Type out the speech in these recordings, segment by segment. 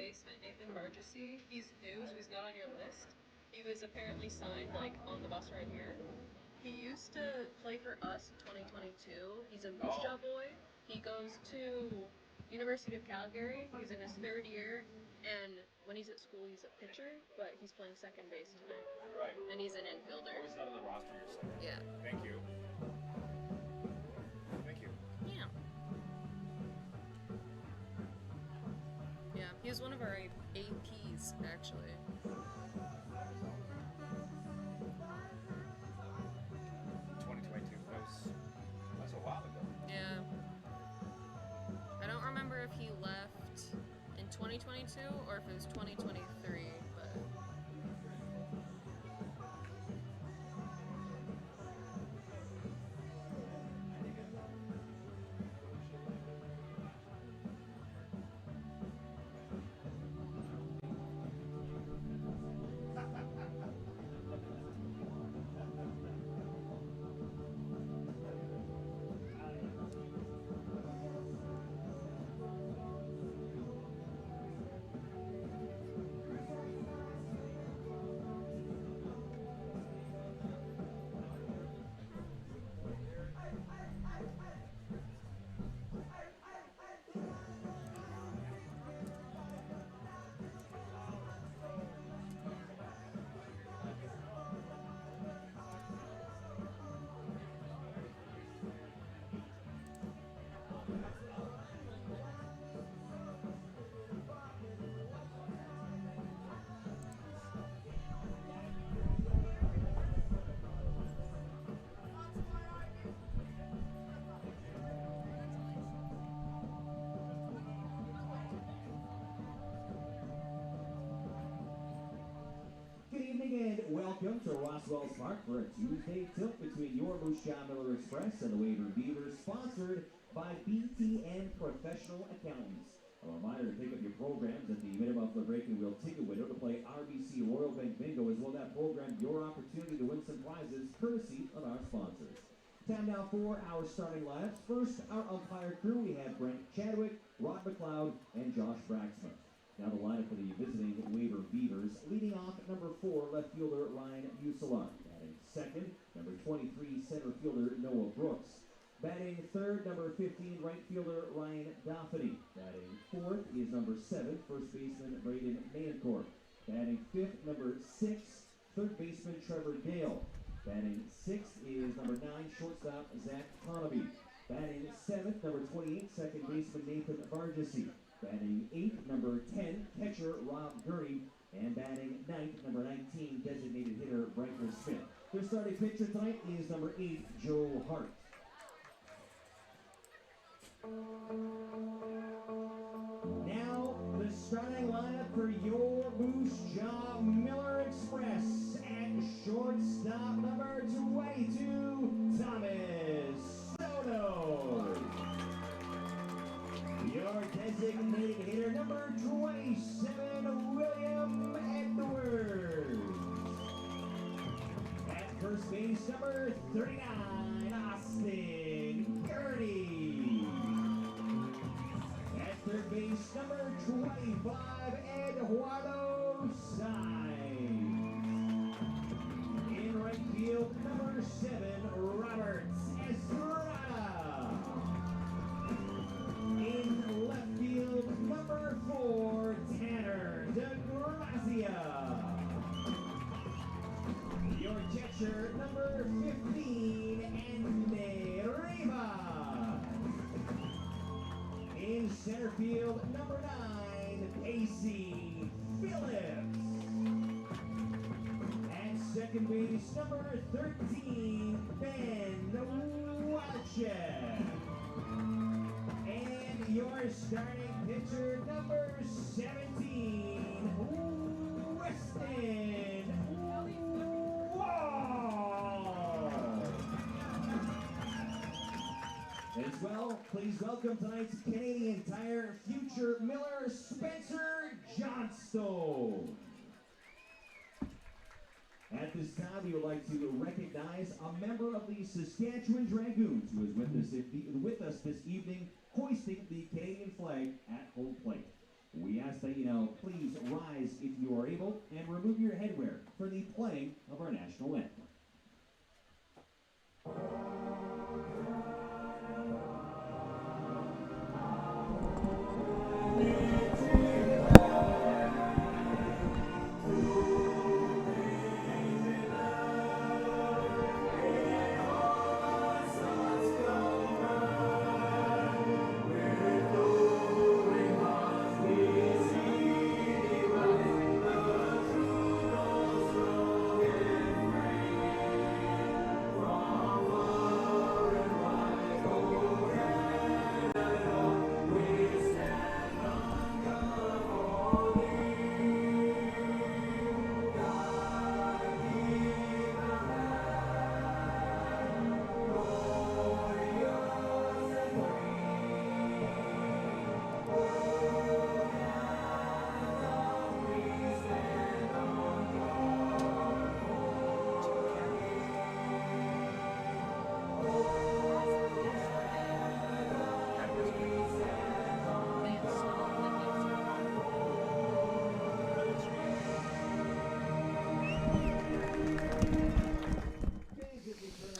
baseman, Nathan Bargesi. He's new, so he's not on your list. He was apparently signed, like, on the bus right here. He used to play for us in 2022. He's a Moose Jaw boy. He goes to University of Calgary. He's in his 3rd year, and when he's at school, he's a pitcher, but he's playing second base tonight. Right. And he's an infielder. Oh, he's not on the roster, you're saying? Yeah. Thank you. Thank you. Yeah. Yeah, he was one of our APs, actually. 2022. That's a while ago. Yeah. I don't remember if he left in 2022 or if it was 2023, but... And welcome to Roswell's Park for a Tuesday tilt between your Moose Jaw Miller Express and the Weyburn Beavers, sponsored by BTN Professional Accountants. A reminder to pick up your programs at the minimum for breaking wheel ticket window to play RBC Royal Bank Bingo, as well that program your opportunity to win some prizes courtesy of our sponsors. Time now for our starting lineups. First, our umpire crew. We have Brent Chadwick, Rod McLeod, and Josh Braxman. Now the lineup for the visiting Weyburn Beavers. Leading off, number 4, left fielder Ryan Usalar. Batting second, number 23, center fielder Noah Brooks. Batting third, number 15, right fielder Ryan Doffany. Batting fourth is number 7, first baseman Braden Mayencourt. Batting fifth, number 6, third baseman Trevor Dale. Batting sixth is number 9, shortstop Zach Toneby. Batting seventh, number 28, second baseman Nathan Bargesi. Batting 8th, number 10, catcher Rob Gurney. And batting 9th, number 19, designated hitter Bryker Smith. Their starting pitcher tonight is number 8, Joe Hart. Now, the starting lineup for your Moose Jaw Miller Express. At shortstop, number 22, Thomas Soto. Your designated hitter, number 27, William Edwards. At first base, number 39, Austin Gurney. At third base, number 25, Eduardo Sainz. In right field, number 7, Robert Estrada. In left field, number 4, Tanner DeGrazia. Your catcher, number 15, Andy Rivas. In center field, number 9, Pacey Phillips. At second base, number 13, Ben Wacek. And your starting pitcher, number 17, Weston Wall. As well, please welcome tonight's Canadian Tire future Miller, Spencer Johnstone. At this time, we would like to recognize a member of the Saskatchewan Dragoons who is with us this evening, hoisting the Canadian flag at home plate. We ask that please rise if you are able and remove your headwear for the playing of our national anthem.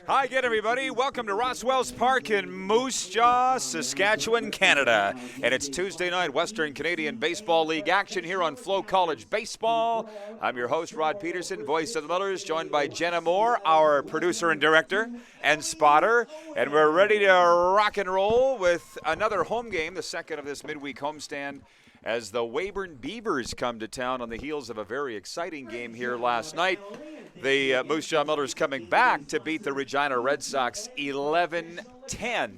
Hi again, everybody. Welcome to Ross Wells Park in Moose Jaw, Saskatchewan, Canada. And it's Tuesday night, Western Canadian Baseball League action here on FloCollege Baseball. I'm your host, Rod Peterson, voice of the Millers, joined by Jenna Moore, our producer and director and spotter. And we're ready to rock and roll with another home game, the second of this midweek homestand, as the Weyburn Beavers come to town on the heels of a very exciting game here last night. The Moose Jaw Millers coming back to beat the Regina Red Sox 11-10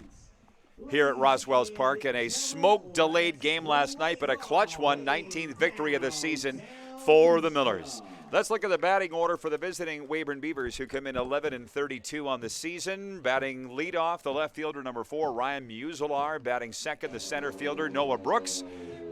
here at Ross Wells Park in a smoke-delayed game last night, but a clutch one, 19th victory of the season for the Millers. Let's look at the batting order for the visiting Weyburn Beavers, who come in 11-32 on the season. Batting leadoff, the left fielder, number 4, Ryan Muselar. Batting second, the center fielder, Noah Brooks.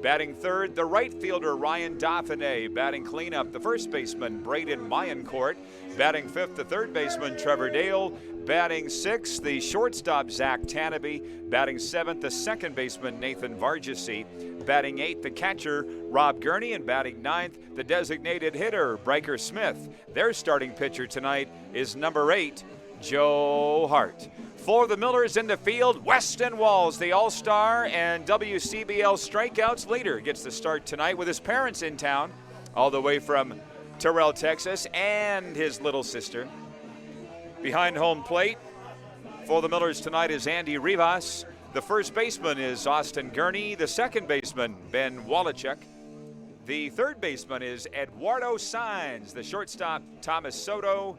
Batting third, the right fielder, Ryan Dauphiné. Batting cleanup, the first baseman, Braden Mayencourt. Batting fifth, the third baseman, Trevor Dale. Batting sixth, the shortstop, Zach Tanabe. Batting seventh, the second baseman, Nathan Vargasy. Batting eighth, the catcher, Rob Gurney. And batting ninth, the designated hitter, Bryker Smith. Their starting pitcher tonight is number 8, Joe Hart. For the Millers in the field, Weston Walls, the All-Star and WCBL strikeouts leader, gets the start tonight with his parents in town, all the way from Terrell, Texas, and his little sister. Behind home plate for the Millers tonight is Andy Rivas. The first baseman is Austin Gurney. The second baseman, Ben Wallachuk. The third baseman is Eduardo Saenz. The shortstop, Thomas Soto.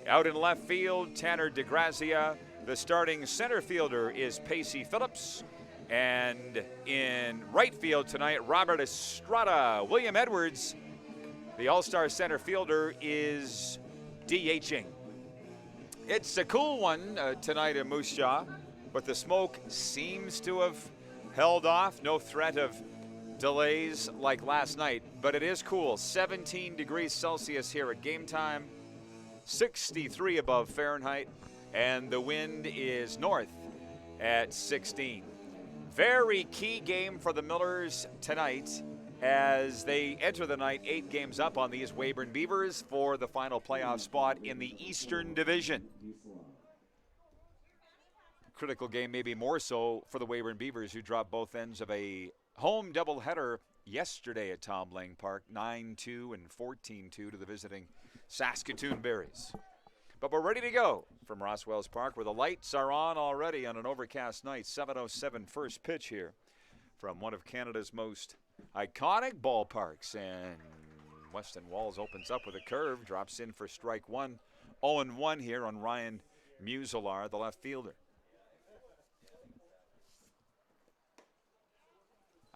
Out in left field, Tanner DeGrazia. The starting center fielder is Pacey Phillips. And in right field tonight, Robert Estrada. William Edwards, the all-star center fielder, is DHing. It's a cool one tonight in Moose Jaw, but the smoke seems to have held off. No threat of delays like last night, but it is cool. 17 degrees Celsius here at game time, 63 above Fahrenheit. And the wind is north at 16. Very key game for the Millers tonight as they enter the night 8 games up on these Weyburn Beavers for the final playoff spot in the Eastern Division. Critical game, maybe more so for the Weyburn Beavers, who dropped both ends of a home doubleheader yesterday at Tom Lang Park, 9-2 and 14-2 to the visiting Saskatoon Berries. But we're ready to go from Ross Wells Park, where the lights are on already on an overcast night. 7:07 first pitch here from one of Canada's most iconic ballparks. And Weston Walls opens up with a curve, drops in for strike one. 0-1 here on Ryan Muselar, the left fielder.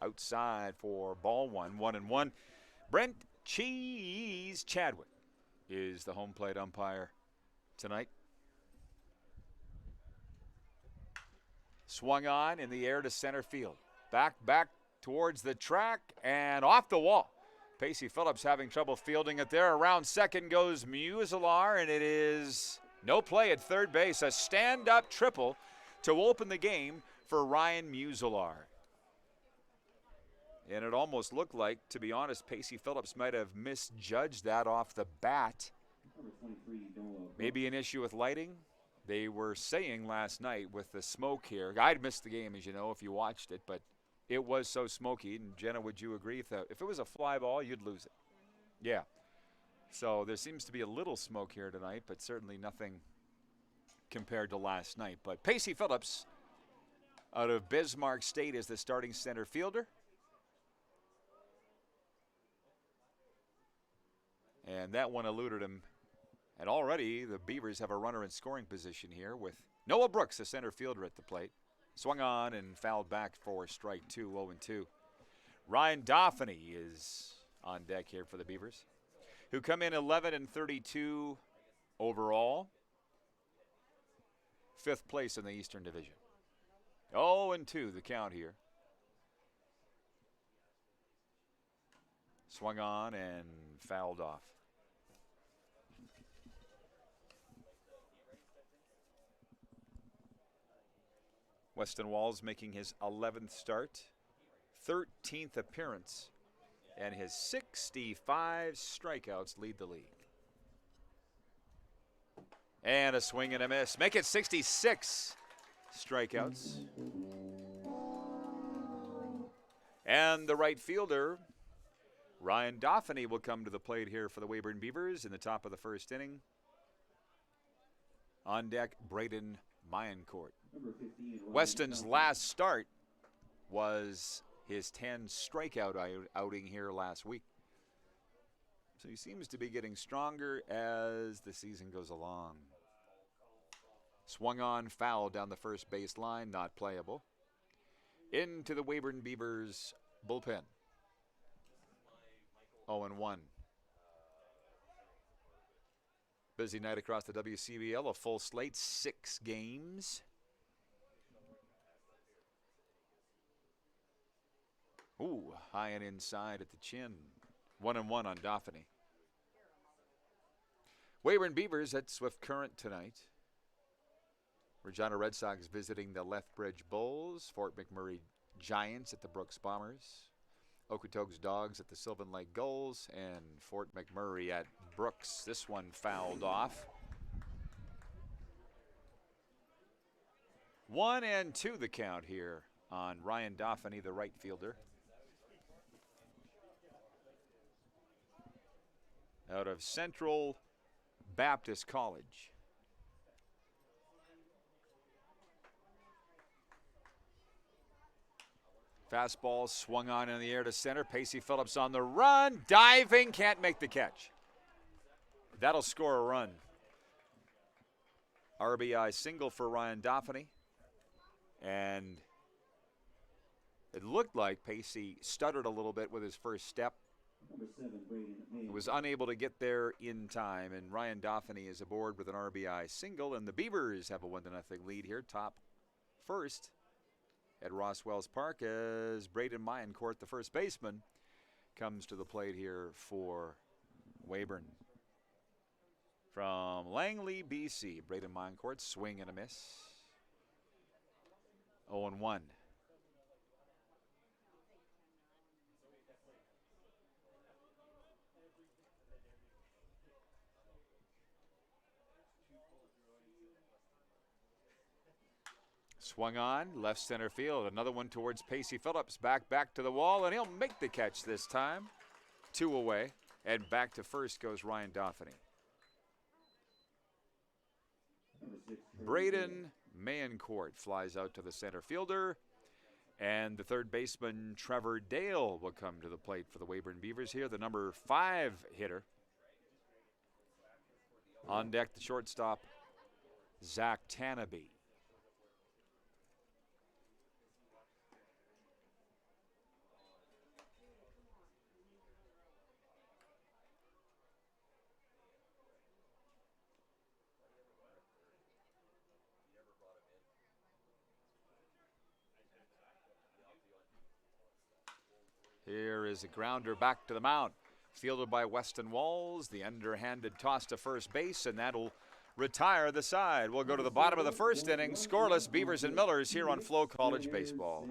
Outside for ball one, 1-1. Brent Cheese Chadwick is the home plate umpire tonight. Swung on in the air to center field. Back towards the track and off the wall. Pacey Phillips having trouble fielding it there. Around second goes Muselar, and it is no play at third base. A stand-up triple to open the game for Ryan Muselar. And it almost looked like, to be honest, Pacey Phillips might have misjudged that off the bat. Maybe an issue with lighting. They were saying last night with the smoke here. I'd missed the game, as you know, if you watched it, but it was so smoky. And Jenna, would you agree if it was a fly ball, you'd lose it? Yeah. So there seems to be a little smoke here tonight, but certainly nothing compared to last night. But Pacey Phillips out of Bismarck State is the starting center fielder. And that one eluded him. And already the Beavers have a runner in scoring position here with Noah Brooks, the center fielder, at the plate. Swung on and fouled back for strike 2, 0-2. Ryan Dauphiny is on deck here for the Beavers, who come in 11-32 overall. 5th place in the Eastern Division. 0-2 the count here. Swung on and fouled off. Weston Walls making his 11th start, 13th appearance, and his 65 strikeouts lead the league. And a swing and a miss. Make it 66 strikeouts. And the right fielder, Ryan Dauphiny, will come to the plate here for the Weyburn Beavers in the top of the 1st inning. On deck, Braden Mayencourt. Weston's last start was his 10 strikeout outing here last week. So he seems to be getting stronger as the season goes along. Swung on, foul down the first base line, not playable. Into the Weyburn Beavers bullpen. 0-1. Busy night across the WCBL, a full slate, 6 games. Ooh, high and inside at the chin. 1-1 on Dauphiny. Weyburn Beavers at Swift Current tonight. Regina Red Sox visiting the Lethbridge Bulls. Fort McMurray Giants at the Brooks Bombers. Okotoks Dogs at the Sylvan Lake Gulls. And Fort McMurray at Brooks. This one fouled off. 1-2 the count here on Ryan Dauphiny, the right fielder. Out of Central Baptist College. Fastball swung on in the air to center. Pacey Phillips on the run. Diving, can't make the catch. That'll score a run. RBI single for Ryan Dauphiny. And it looked like Pacey stuttered a little bit with his first step. He was unable to get there in time, and Ryan Dauphiny is aboard with an RBI single, and the Beavers have a 1-0 lead here, top first at Ross Wells Park, as Braden Mayencourt, the first baseman, comes to the plate here for Weyburn. From Langley, BC, Braden Mayencourt, swing and a miss. 0-1. Swung on, left center field. Another one towards Pacey Phillips. Back to the wall, and he'll make the catch this time. 2 away, and back to first goes Ryan Dauphiny. Braden Mayencourt flies out to the center fielder, and the third baseman, Trevor Dale, will come to the plate for the Weyburn Beavers here, the number 5 hitter. On deck, the shortstop, Zach Tanabe. Here is a grounder back to the mound. Fielded by Weston Walls. The underhanded toss to first base, and that'll retire the side. We'll go to the bottom of the 1st inning. Scoreless, Beavers and Millers here on FloCollege Baseball.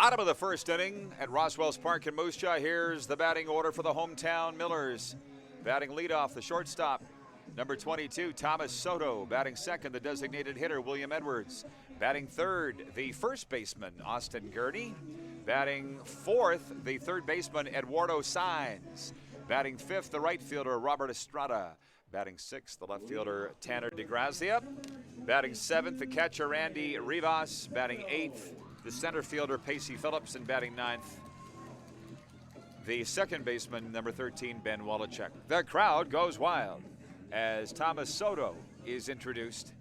Bottom of the first inning at Roswell's Park in Moose Jaw. Here's the batting order for the hometown Millers. Batting leadoff, the shortstop, number 22, Thomas Soto. Batting second, the designated hitter, William Edwards. Batting third, the first baseman, Austin Gurney. Batting fourth, the third baseman, Eduardo Saenz. Batting fifth, the right fielder, Robert Estrada. Batting sixth, the left fielder, Tanner DeGrazia. Batting seventh, the catcher, Andy Rivas. Batting eighth, the center fielder, Pacey Phillips. And batting ninth, the second baseman, number 13, Ben Wallachek. The crowd goes wild as Thomas Soto is introduced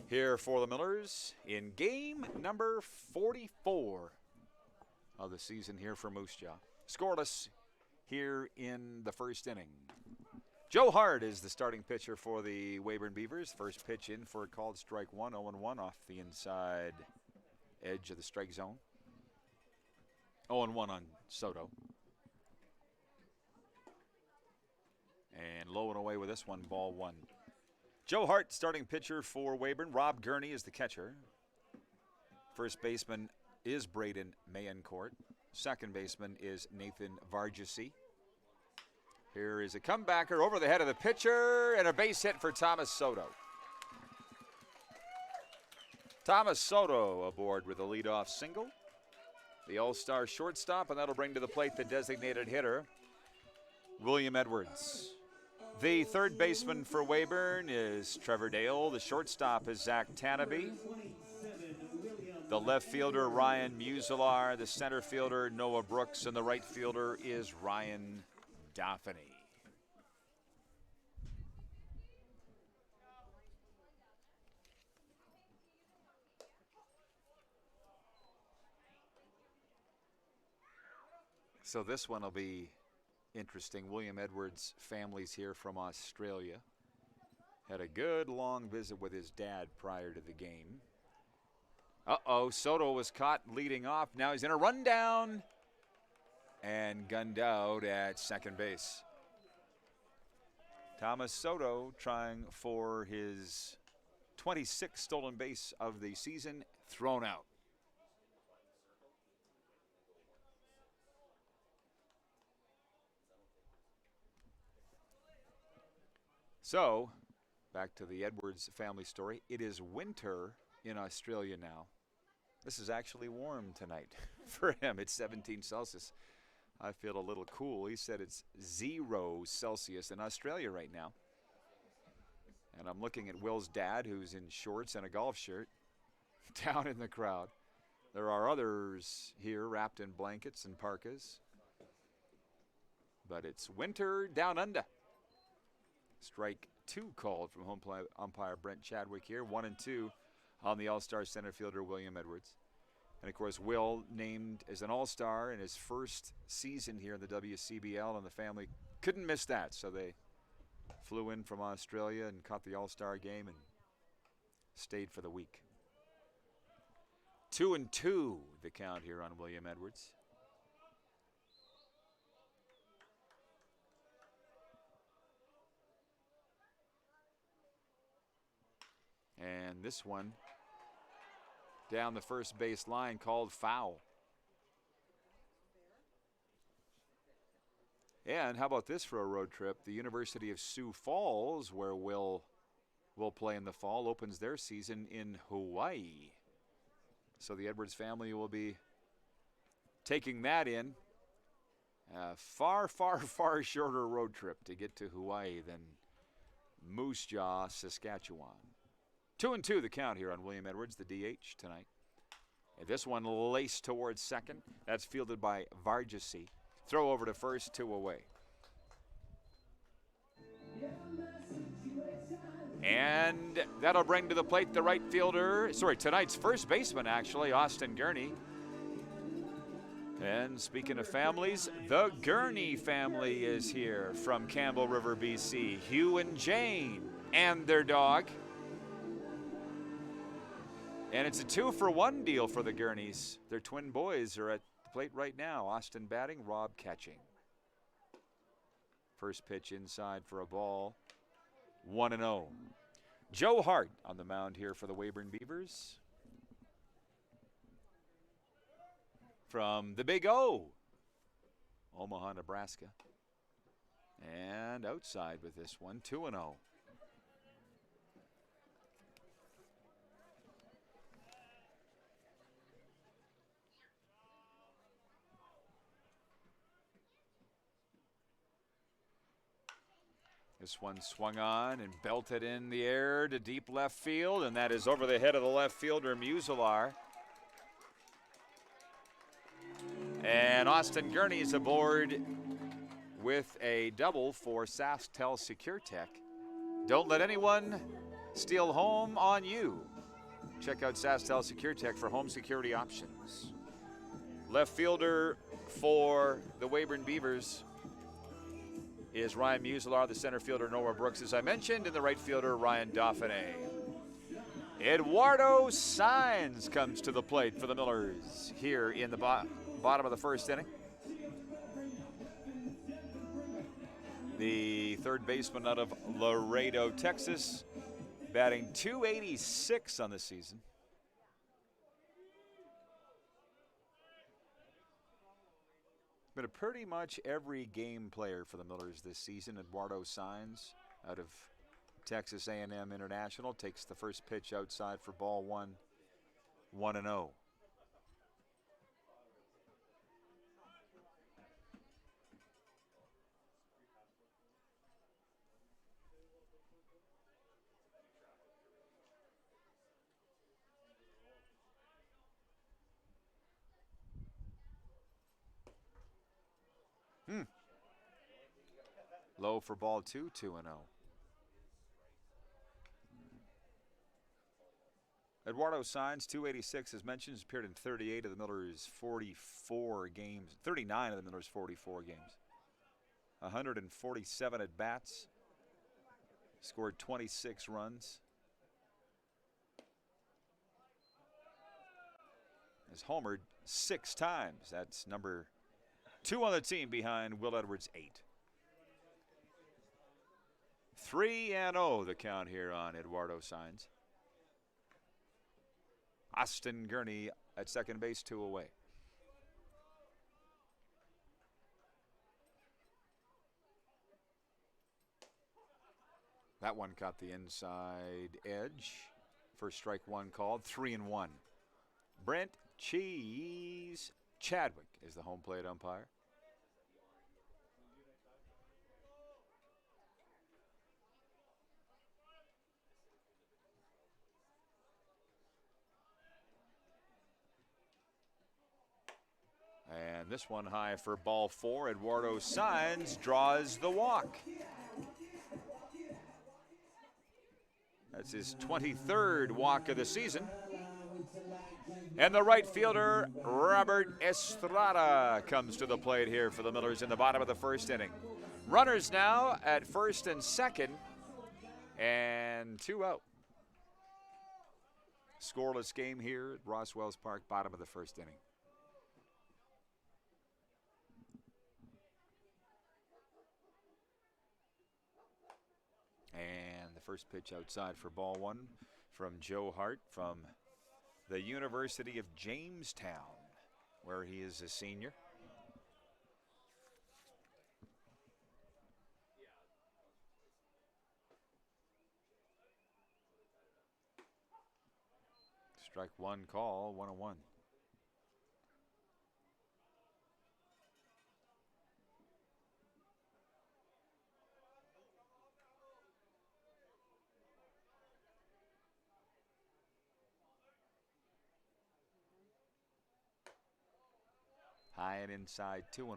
here for the Millers in game number 44 of the season here for Moose Jaw. Scoreless here in the first inning. Joe Hart is the starting pitcher for the Weyburn Beavers. First pitch in for a called strike one, 0-1 off the inside edge of the strike zone. 0-1 on Soto. And low and away with this one, ball one. Joe Hart, starting pitcher for Weyburn. Rob Gurney is the catcher. First baseman is Braden Mayencourt. Second baseman is Nathan Vargasy. Here is a comebacker over the head of the pitcher and a base hit for Thomas Soto. Thomas Soto aboard with a leadoff single. The all-star shortstop, and that'll bring to the plate the designated hitter, William Edwards. The third baseman for Weyburn is Trevor Dale. The shortstop is Zach Tanabe. The left fielder, Ryan Musilar. The center fielder, Noah Brooks. And the right fielder is Ryan Daphne. So this one will be interesting. William Edwards' family's here from Australia. Had a good long visit with his dad prior to the game. Uh-oh, Soto was caught leading off. Now he's in a rundown and gunned out at second base. Thomas Soto trying for his 26th stolen base of the season, thrown out. So, back to the Edwards family story. It is winter in Australia now. This is actually warm tonight for him. It's 17 Celsius. I feel a little cool. He said it's 0 Celsius in Australia right now. And I'm looking at Will's dad, who's in shorts and a golf shirt, down in the crowd. There are others here wrapped in blankets and parkas. But it's winter down under. Strike two called from home umpire Brent Chadwick here. 1-2 on the all-star center fielder William Edwards. And, of course, Will named as an all-star in his first season here in the WCBL, and the family couldn't miss that. So they flew in from Australia and caught the all-star game and stayed for the week. 2-2 the count here on William Edwards. And this one down the first base line called foul. And how about this for a road trip? The University of Sioux Falls, where Will play in the fall, opens their season in Hawaii. So the Edwards family will be taking that in. A far, far, far shorter road trip to get to Hawaii than Moose Jaw, Saskatchewan. 2-2 the count here on William Edwards, the DH tonight. And this one laced towards second. That's fielded by Vargasy. Throw over to first, 2 away. And that'll bring to the plate the right fielder, tonight's first baseman actually, Austin Gurney. And speaking of families, the Gurney family is here from Campbell River, BC. Hugh and Jane and their dog. And it's a 2-for-1 deal for the Gurneys. Their twin boys are at the plate right now. Austin batting, Rob catching. First pitch inside for a ball. 1-0. Joe Hart on the mound here for the Weyburn Beavers. from the Big O, Omaha, Nebraska. And outside with this one, 2-0. This one swung on and belted in the air to deep left field, and that is over the head of the left fielder, Musilar. And Austin Gurney is aboard with a double for SaskTel SecureTech. Don't let anyone steal home on you. Check out SaskTel SecureTech for home security options. Left fielder for the Weyburn Beavers is Ryan Musilar, the center fielder Noah Brooks, as I mentioned, and the right fielder Ryan Dauphiné. Eduardo Saenz comes to the plate for the Millers here in the bottom of the first inning. The third baseman out of Laredo, Texas, batting .286 on the season. Been a pretty much every game player for the Millers this season. Eduardo Saenz out of Texas A&M International takes the first pitch outside for ball one, 1-0. Low for ball two, 2-0. Eduardo Saenz, .286, as mentioned, has appeared in 38 of the Millers' 44 games, 39 of the Millers' 44 games. 147 at bats, scored 26 runs. Has homered 6 times. That's number 2 on the team behind Will Edwards' 8. 3-0 the count here on Eduardo Saenz. Austin Gurney at second base, 2 away. That one caught the inside edge. First strike one called, 3-1. Brent Cheese Chadwick is the home plate umpire. And this one high for ball 4. Eduardo Saenz draws the walk. That's his 23rd walk of the season. And the right fielder, Robert Estrada, comes to the plate here for the Millers in the bottom of the first inning. Runners now at first and second, and 2 out. Scoreless game here at Ross Wells Park, bottom of the first inning. And the first pitch outside for ball 1 from Joe Hart from the University of Jamestown, where he is a senior. Strike one call, 1-1. High and inside, 2-1.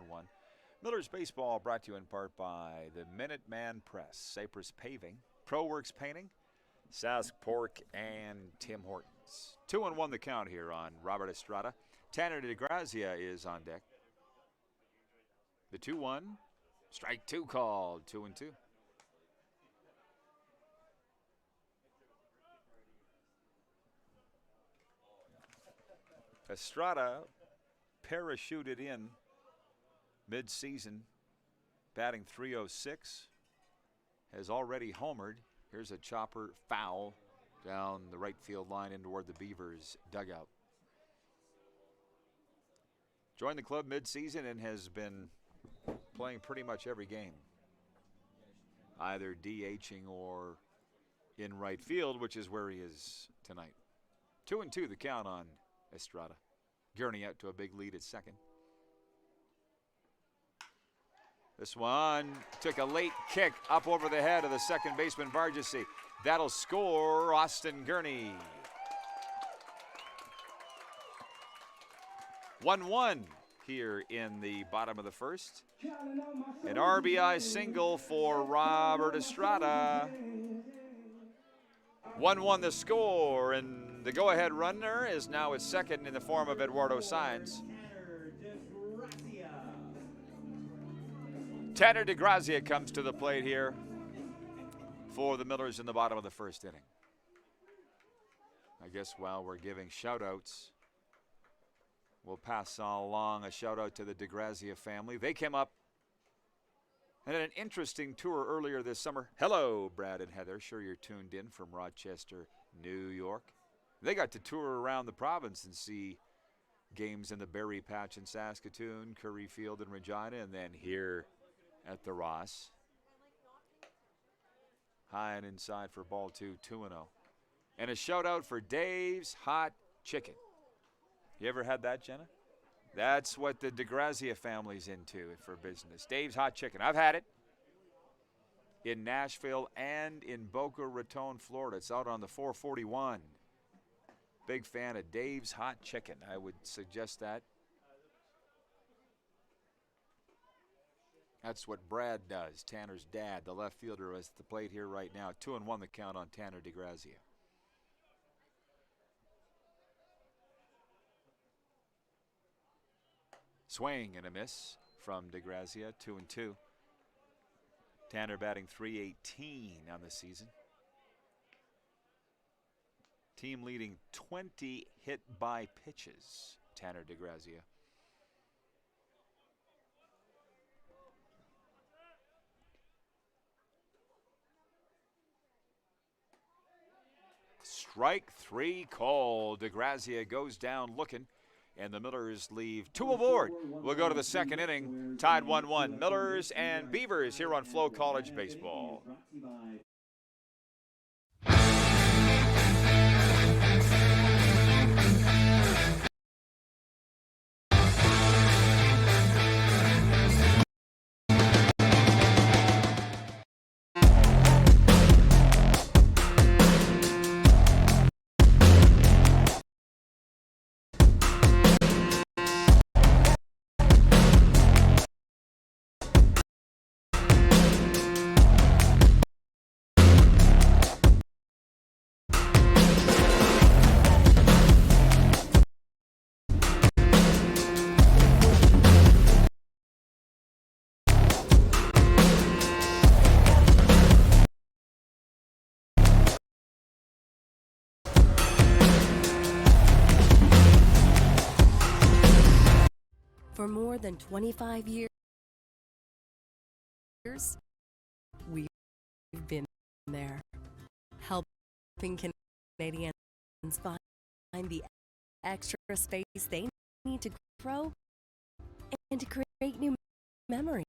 Millers Baseball brought to you in part by the Minuteman Press, Cypress Paving, ProWorks Painting, Sask Pork, and Tim Hortons. 2-1 the count here on Robert Estrada. Tanner DeGrazia is on deck. The 2-1, strike 2 called, 2-2. Estrada parachuted in mid-season, batting .306, has already homered. Here's a chopper foul down the right field line in toward the Beavers dugout. Joined the club mid-season and has been playing pretty much every game, either DHing or in right field, which is where he is tonight. 2-2 the count on Estrada. Gurney out to a big lead at second. This one took a late kick up over the head of the second baseman Vargasy. That'll score Austin Gurney. 1-1 here in the bottom of the first. An RBI single for Robert Estrada. 1-1 the score, and the go-ahead runner is now at second in the form of Eduardo Saenz. Tanner DeGrazia comes to the plate here for the Millers in the bottom of the first inning. I guess while we're giving shout-outs, we'll pass along a shout-out to the DeGrazia family. They came up and had an interesting tour earlier this summer. Hello, Brad and Heather. Sure you're tuned in from Rochester, New York. They got to tour around the province and see games in the Berry Patch in Saskatoon, Curry Field in Regina, and then here at the Ross. High and inside for ball two, 2-0. And a shout out for Dave's Hot Chicken. You ever had that, Jenna? That's what the DeGrazia family's into for business. Dave's Hot Chicken. I've had it in Nashville and in Boca Raton, Florida. It's out on the 441. Big fan of Dave's Hot Chicken. I would suggest that. That's what Brad does, Tanner's dad, the left fielder, is at the plate here right now. 2-1 the count on Tanner DeGrazia. Swing and a miss from DeGrazia, 2-2. Tanner batting .318 on the season. Team leading 20 hit by pitches, Tanner DeGrazia. Strike three call. DeGrazia goes down looking, and the Millers leave two aboard. We'll go to the second inning. Tied 1-1. Millers and Beavers here on FloCollege Baseball. For more than 25 years, we've been there, helping Canadians find the extra space they need to grow and to create new memories.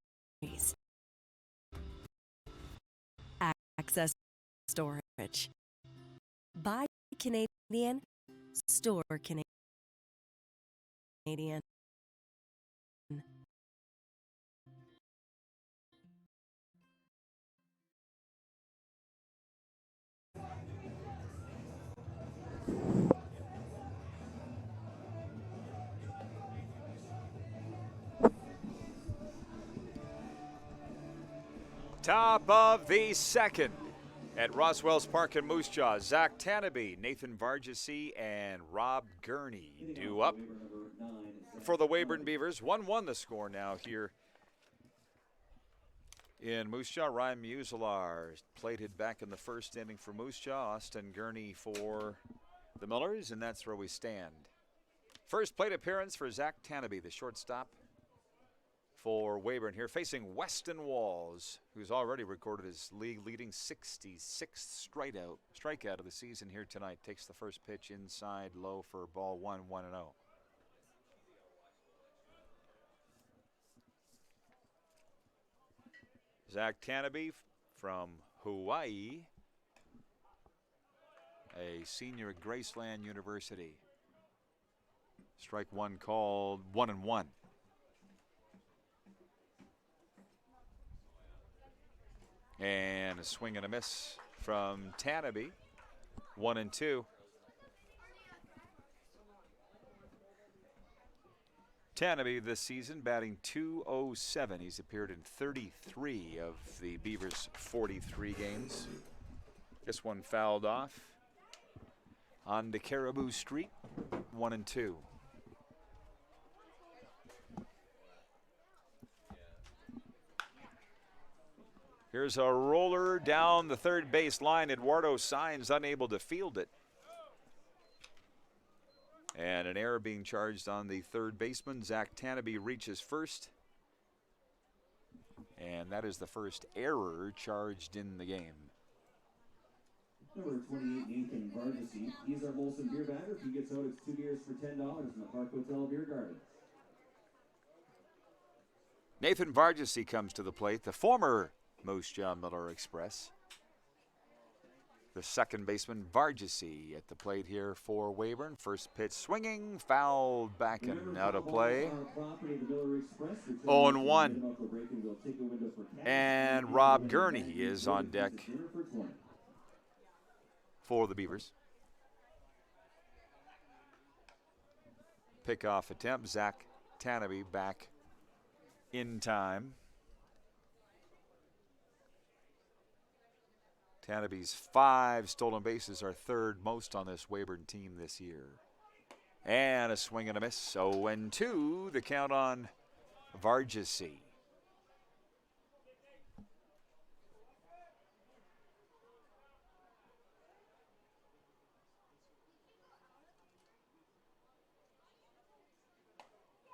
Access storage. Buy Canadian, store Canadian. Top of the second at Roswell's Park in Moose Jaw. Zach Tanabe, Nathan Vargasy, and Rob Gurney due up for the Weyburn Beavers. 1-1 the score now here in Moose Jaw. Ryan Muselar plated back in the first inning for Moose Jaw. Austin Gurney for the Millers, and that's where we stand. First plate appearance for Zach Tanabe, the shortstop for Weyburn here, facing Weston Walls, who's already recorded his league-leading 66th strikeout of the season here tonight. Takes the first pitch inside low for ball 1, 1-0. Zach Tanabe from Hawaii, a senior at Graceland University. Strike one called 1-1. And a swing and a miss from Tanabe, 1-2. Tanabe this season batting .207. He's appeared in 33 of the Beavers' 43 games. This one fouled off on to Caribou Street, 1-2. Here's a roller down the third base line. Eduardo Saenz unable to field it. And an error being charged on the third baseman. Zach Tanabe reaches first. And that is the first error charged in the game. Number 28, Nathan Vargasy. He's our Molson beer bagger. If he gets out, it's 2 beers for $10 in the Park Hotel Beer Garden. Nathan Vargasy comes to the plate, the former Moose Jaw Miller Express. The second baseman, Vargasy, at the plate here for Weyburn. First pitch swinging, fouled back and out of play. 0-1. And Rob Gurney is on deck for the Beavers. Pickoff attempt, Zach Tanabe back in time. Tanabe's 5 stolen bases are third most on this Weyburn team this year. And a swing and a miss. 0-2, the count on Vargasy.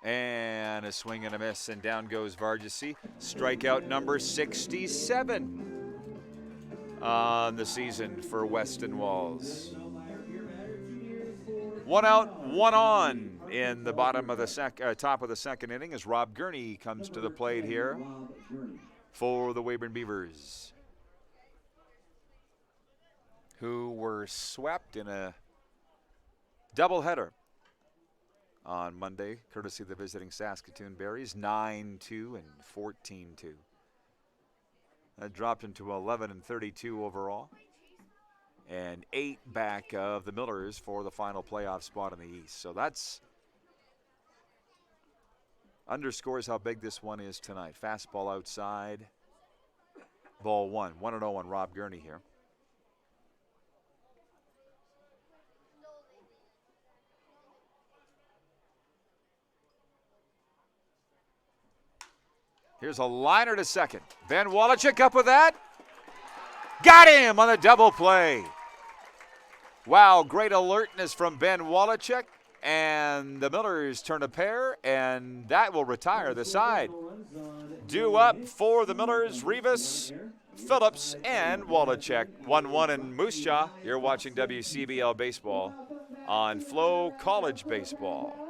And a swing and a miss, and down goes Vargasy. Strikeout number 67 on the season for Weston Walls. 1 out, 1 on in the bottom of the top of the second inning as Rob Gurney comes to the plate here for the Weyburn Beavers, who were swept in a doubleheader on Monday, courtesy of the visiting Saskatoon Berries, 9-2 and 14-2. That dropped into 11-32 overall, and 8 back of the Millers for the final playoff spot in the East. So that's underscores how big this one is tonight. Fastball outside, ball 1. 1-0 on Rob Gurney here. Here's a liner to second. Ben Wallachek up with that. Got him on the double play. Wow, great alertness from Ben Wallachek. And the Millers turn a pair, and that will retire the side. Due up for the Millers, Rivas, Phillips, and Wallachek. 1-1 in Moose Jaw. You're watching WCBL Baseball on FloCollege Baseball.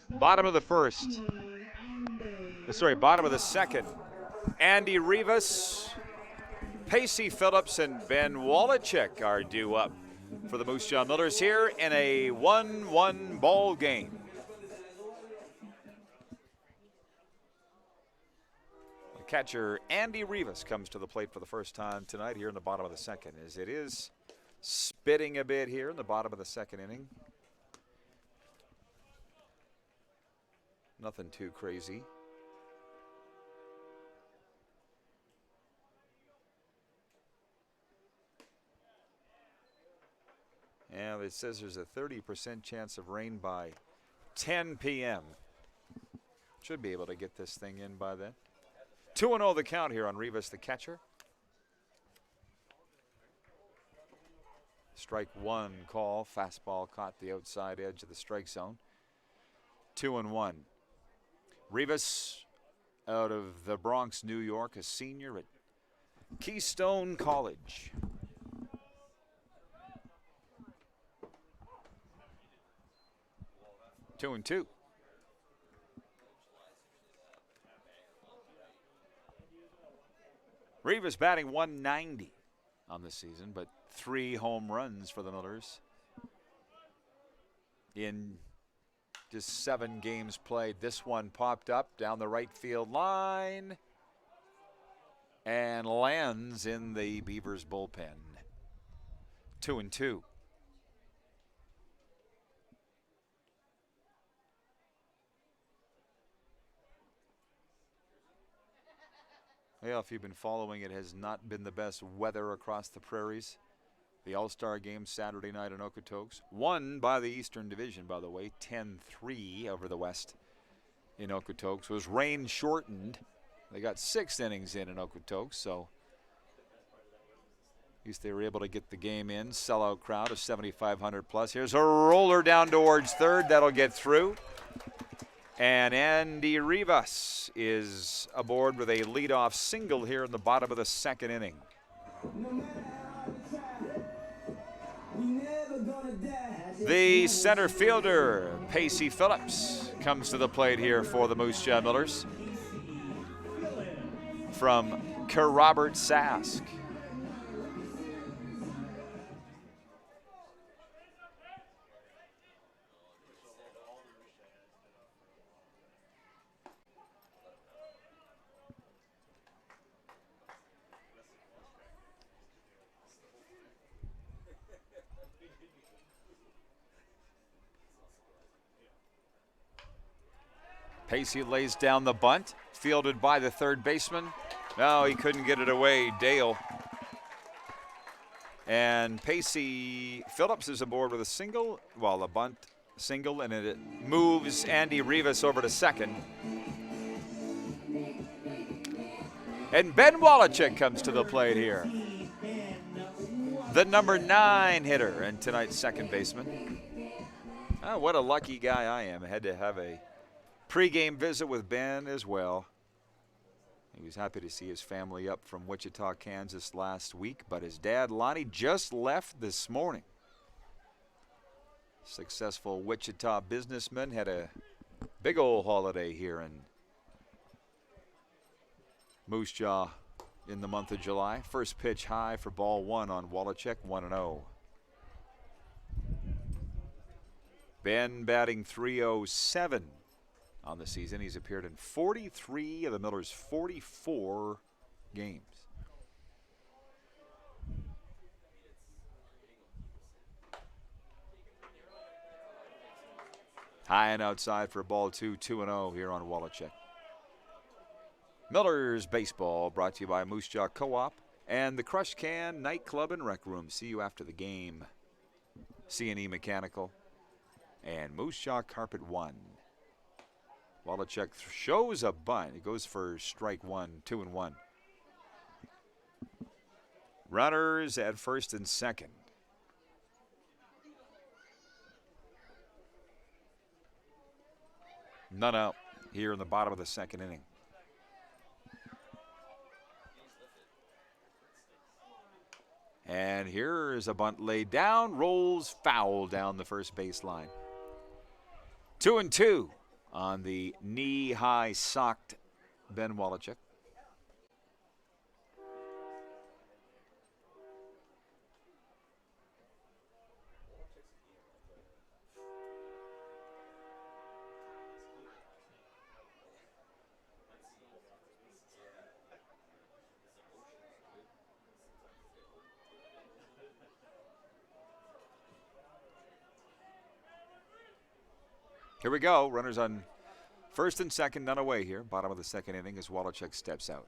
Bottom of the first. Sorry, bottom of the second. Andy Rivas, Pacey Phillips, and Ben Wallachek are due up for the Moose Jaw Millers here in a 1-1 ball game. The catcher Andy Rivas comes to the plate for the first time tonight here in the bottom of the second, as it is spitting a bit here in the bottom of the second inning. Nothing too crazy. And it says there's a 30% chance of rain by 10 p.m. Should be able to get this thing in by then. 2-0 the count here on Rivas, the catcher. Strike one call. Fastball caught the outside edge of the strike zone. 2-1. Rivas out of the Bronx, New York, a senior at Keystone College. Two and two. Rivas batting 190 on the season, but 3 home runs for the Millers in just 7 games played. This one popped up down the right field line and lands in the Beavers bullpen. 2 and 2. Well, if you've been following, it has not been the best weather across the prairies. The All-Star game Saturday night in Okotoks, won by the Eastern Division, by the way, 10-3 over the West in Okotoks. Was rain shortened. They got 6 innings in Okotoks, so at least they were able to get the game in. Sellout crowd of 7,500 plus. Here's a roller down towards third. That'll get through. And Andy Rivas is aboard with a leadoff single here in the bottom of the second inning. The center fielder, Pacey Phillips, comes to the plate here for the Moose Jaw Millers from Robert Sask. Pacey lays down the bunt, fielded by the third baseman. No, he couldn't get it away, Dale. And Pacey Phillips is aboard with a single, well, a bunt single, and it moves Andy Rivas over to second. And Ben Wallachek comes to the plate here. The number 9 hitter and tonight's second baseman. Oh, what a lucky guy I am. I had to have a pre-game visit with Ben as well. He was happy to see his family up from Wichita, Kansas last week, but his dad, Lonnie, just left this morning. Successful Wichita businessman, had a big old holiday here in Moose Jaw in the month of July. First pitch high for ball 1 on Wallachek, 1-0. Ben batting .307 on the season. He's appeared in 43 of the Millers' 44 games. High and outside for ball 2, 2-0 here on Wallachek. Millers Baseball brought to you by Moose Jaw Co-op and the Crush Can Nightclub and Rec Room. See you after the game. C&E Mechanical and Moose Jaw Carpet 1. Wallachek shows a bunt. It goes for strike 1, 2-1. Runners at first and second. None out here in the bottom of the second inning. And here is a bunt laid down, rolls foul down the first baseline. 2-2 on the knee-high socked Ben Wallachuk. Here we go. Runners on first and second, none away here. Bottom of the second inning as Wallachuk steps out.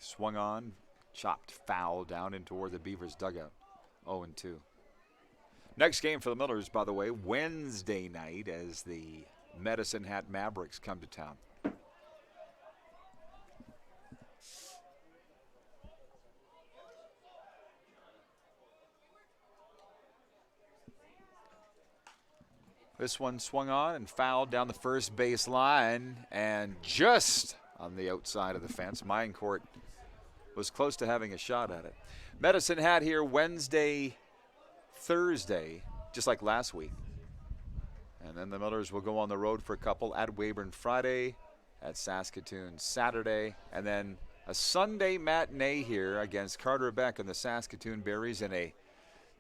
Swung on, chopped foul down in toward the Beavers dugout. 0-2. Next game for the Millers, by the way, Wednesday night as the Medicine Hat Mavericks come to town. This one swung on and fouled down the first base line and just on the outside of the fence. Minecourt was close to having a shot at it. Medicine Hat here Wednesday, Thursday, just like last week. And then the Millers will go on the road for a couple at Weyburn Friday, at Saskatoon Saturday, and then a Sunday matinee here against Carter Beck and the Saskatoon Berries in a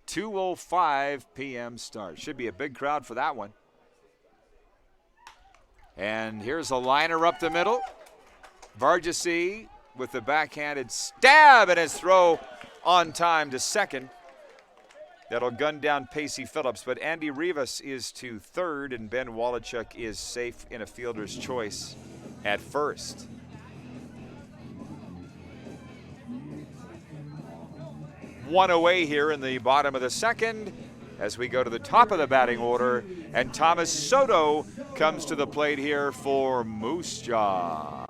2:05 p.m. start. Should be a big crowd for that one. And here's a liner up the middle. Vargasy with the backhanded stab and his throw on time to second. That'll gun down Pacey Phillips, but Andy Rivas is to third, and Ben Wallachuk is safe in a fielder's choice at first. One away here in the bottom of the second as we go to the top of the batting order, and Thomas Soto comes to the plate here for Moose Jaw.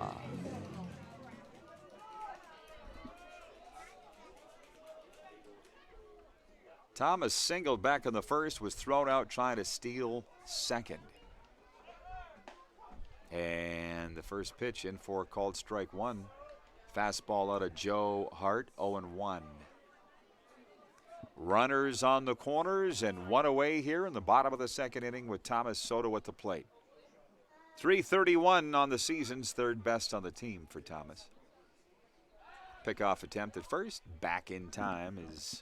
Thomas singled back in the first, was thrown out trying to steal second. And the first pitch in for called strike one. Fastball out of Joe Hart, 0-1. Runners on the corners and one away here in the bottom of the second inning with Thomas Soto at the plate. 331 on the season's third best on the team for Thomas. Pickoff attempt at first. Back in time is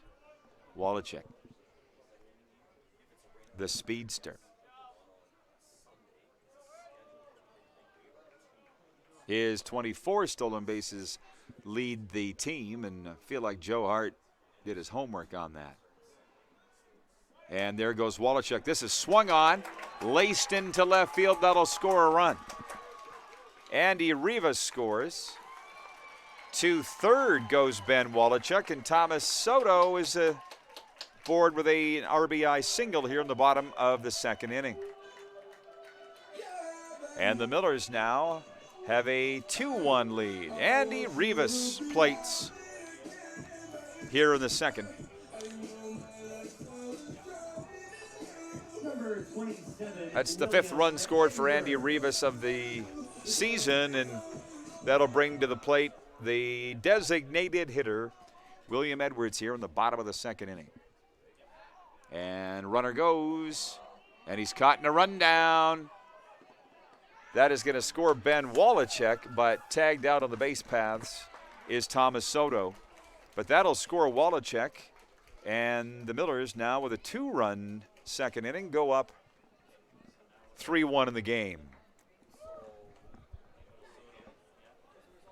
Wallachuk, the speedster. His 24 stolen bases lead the team, and I feel like Joe Hart did his homework on that. And there goes Wallachuk. This is swung on, laced into left field. That'll score a run. Andy Rivas scores. To third goes Ben Wallachuk, and Thomas Soto is aboard with an RBI single here in the bottom of the second inning. And the Millers now have a 2-1 lead. Andy Rivas plates here in the second. That's the fifth run scored for Andy Rivas of the season, and that'll bring to the plate the designated hitter, William Edwards, here in the bottom of the second inning. And runner goes, and he's caught in a rundown. That is going to score Ben Wallachuk, but tagged out on the base paths is Thomas Soto. But that'll score Wallachuk, and the Millers now with a 2-run second inning go up 3-1 in the game.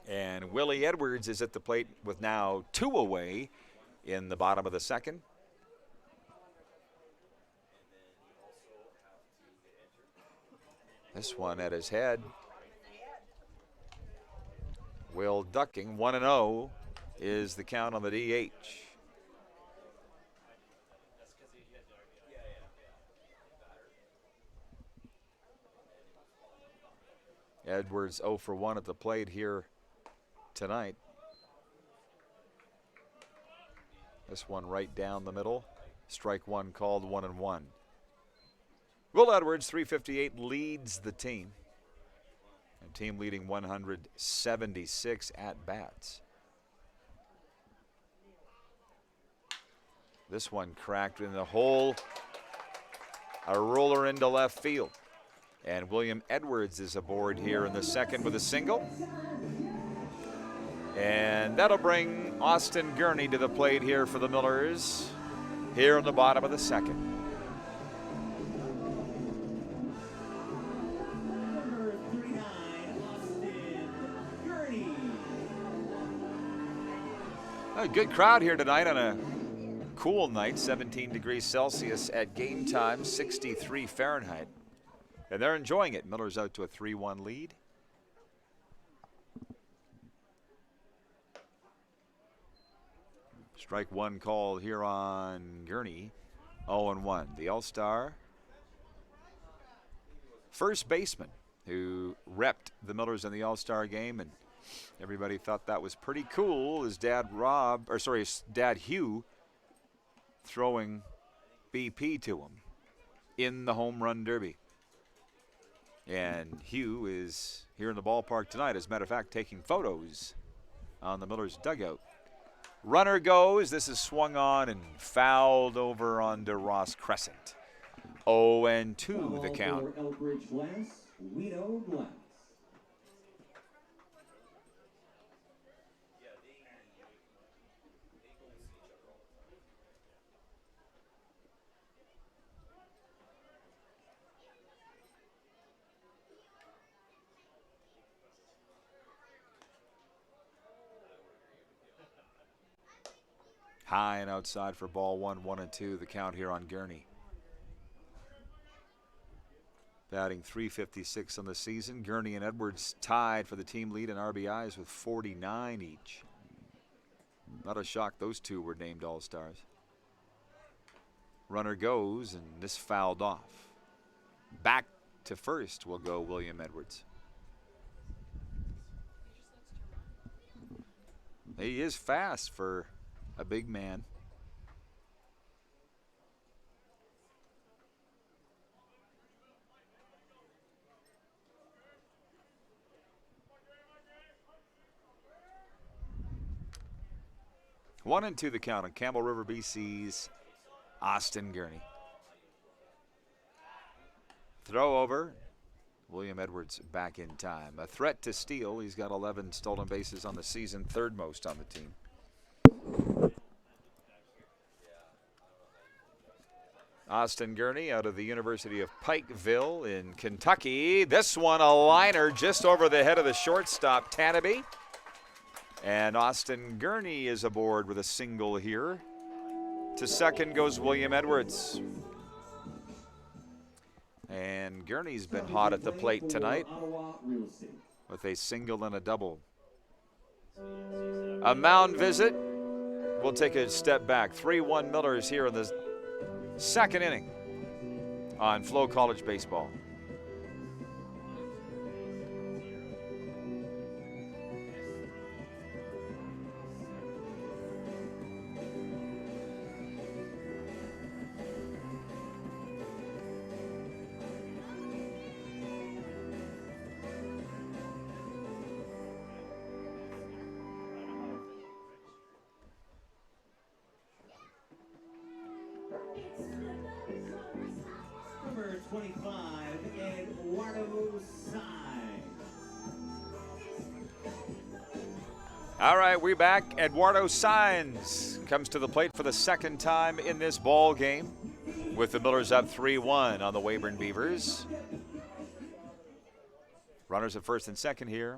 And Willie Edwards is at the plate with now 2 away in the bottom of the second. This one at his head. Will ducking, 1-0 is the count on the DH. Edwards 0 for 1 at the plate here tonight. This one right down the middle. Strike one called, 1-1. Will Edwards, 358, leads the team. A team leading 176 at-bats. This one cracked in the hole. A roller into left field. And William Edwards is aboard here in the second with a single. And that'll bring Austin Gurney to the plate here for the Millers here in the bottom of the second. Number 39, Austin Gurney. A good crowd here tonight on a cool night, 17 degrees Celsius at game time, 63 Fahrenheit. And they're enjoying it. Miller's out to a 3-1 lead. Strike one call here on Gurney, 0-1. The All-Star first baseman who repped the Millers in the All-Star game, and everybody thought that was pretty cool. His dad his dad Hugh throwing BP to him in the home run derby. And Hugh is here in the ballpark tonight, as a matter of fact, taking photos on the Millers dugout. Runner goes. This is swung on and fouled over onto Ross Crescent. 0-2 the count. Elbridge Glass, Guido Glass. High and outside for ball one, 1-2 the count here on Gurney. Batting .356 on the season. Gurney and Edwards tied for the team lead in RBIs with 49 each. Not a shock those two were named All-Stars. Runner goes, and this fouled off. Back to first will go William Edwards. He is fast for a big man. One and two the count on Campbell River BC's Austin Gurney. Throw over. William Edwards back in time. A threat to steal. He's got 11 stolen bases on the season, third most on the team. Austin Gurney out of the University of Pikeville in Kentucky. This one a liner just over the head of the shortstop, Tanabe. And Austin Gurney is aboard with a single here. To second goes William Edwards. And Gurney's been hot at the plate tonight with a single and a double. A mound visit. We'll take a step back. 3-1 Millers here in the second inning on FloCollege Baseball. Number 25, Eduardo Sai. All right, we're back. Eduardo Sainz comes to the plate for the second time in this ball game, with the Millers up 3-1 on the Weyburn Beavers. Runners at first and second here.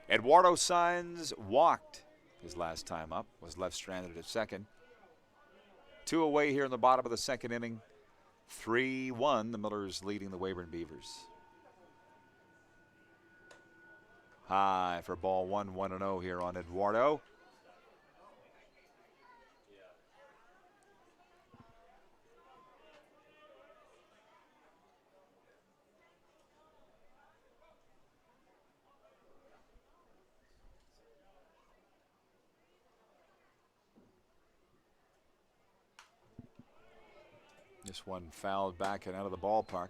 Eduardo Sainz walked his last time up, was left stranded at second. 2 away here in the bottom of the second inning. 3-1, the Millers leading the Weyburn Beavers. High for ball one, 1-0 here on Eduardo. This one fouled back and out of the ballpark.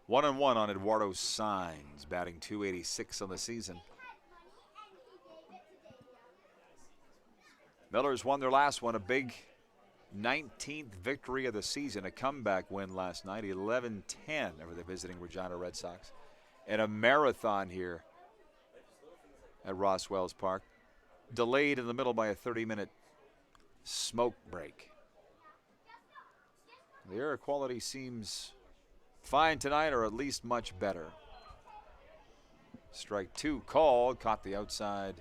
1-1 on Eduardo Signs, batting .286 on the season. Millers won their last one, a big 19th victory of the season, a comeback win last night, 11-10 over the visiting Regina Red Sox. And a marathon here at Ross Wells Park, delayed in the middle by a 30-minute smoke break. The air quality seems fine tonight, or at least much better. Strike 2 called, caught the outside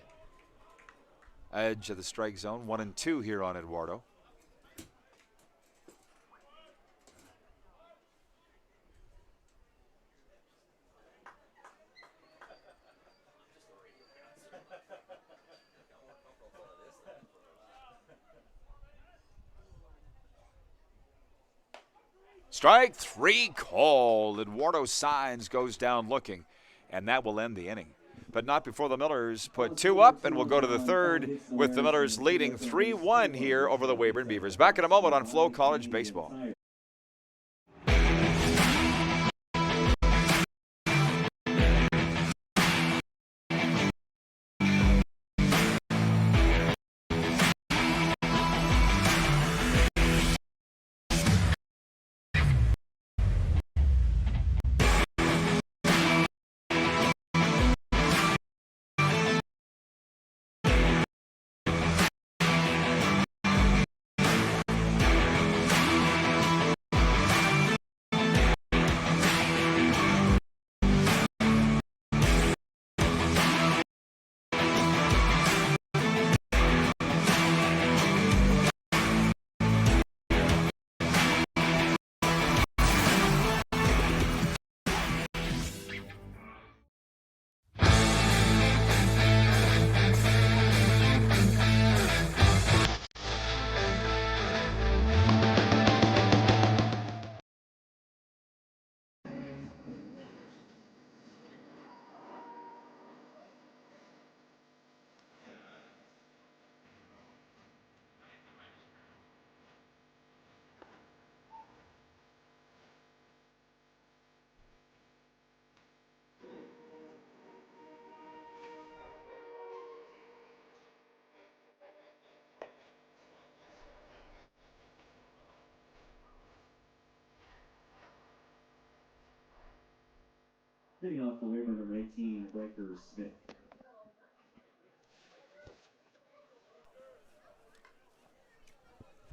edge of the strike zone. 1-2 here on Eduardo. Strike 3 called. Eduardo Signs goes down looking, and that will end the inning. But not before the Millers put 2 up, and we'll go to the third with the Millers leading 3-1 here over the Weyburn Beavers. Back in a moment on FloCollege Baseball. Hitting off the Weyburn number 18, Breaker Smith.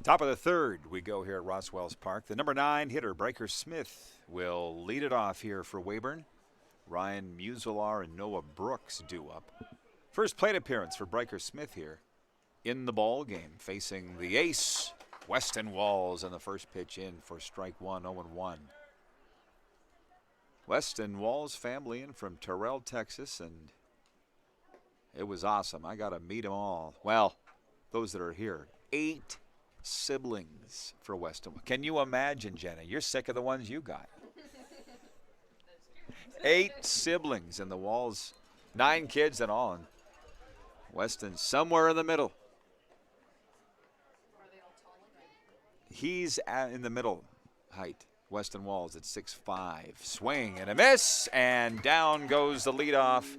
Top of the third, we go here at Ross Wells Park. The number 9 hitter, Breaker Smith, will lead it off here for Weyburn. Ryan Muselar and Noah Brooks due up. First plate appearance for Breaker Smith here in the ball game, facing the ace, Weston Walls, and the first pitch in for strike 1, 0-1. Weston Walls family in from Terrell, Texas, and it was awesome. I got to meet them all. Well, those that are here. 8 siblings for Weston. Can you imagine, Jenna? You're sick of the ones you got. 8 siblings in the Walls, 9 kids in all. And Weston somewhere in the middle. He's in the middle height. Weston Walls at 6'5". Swing and a miss, and down goes the leadoff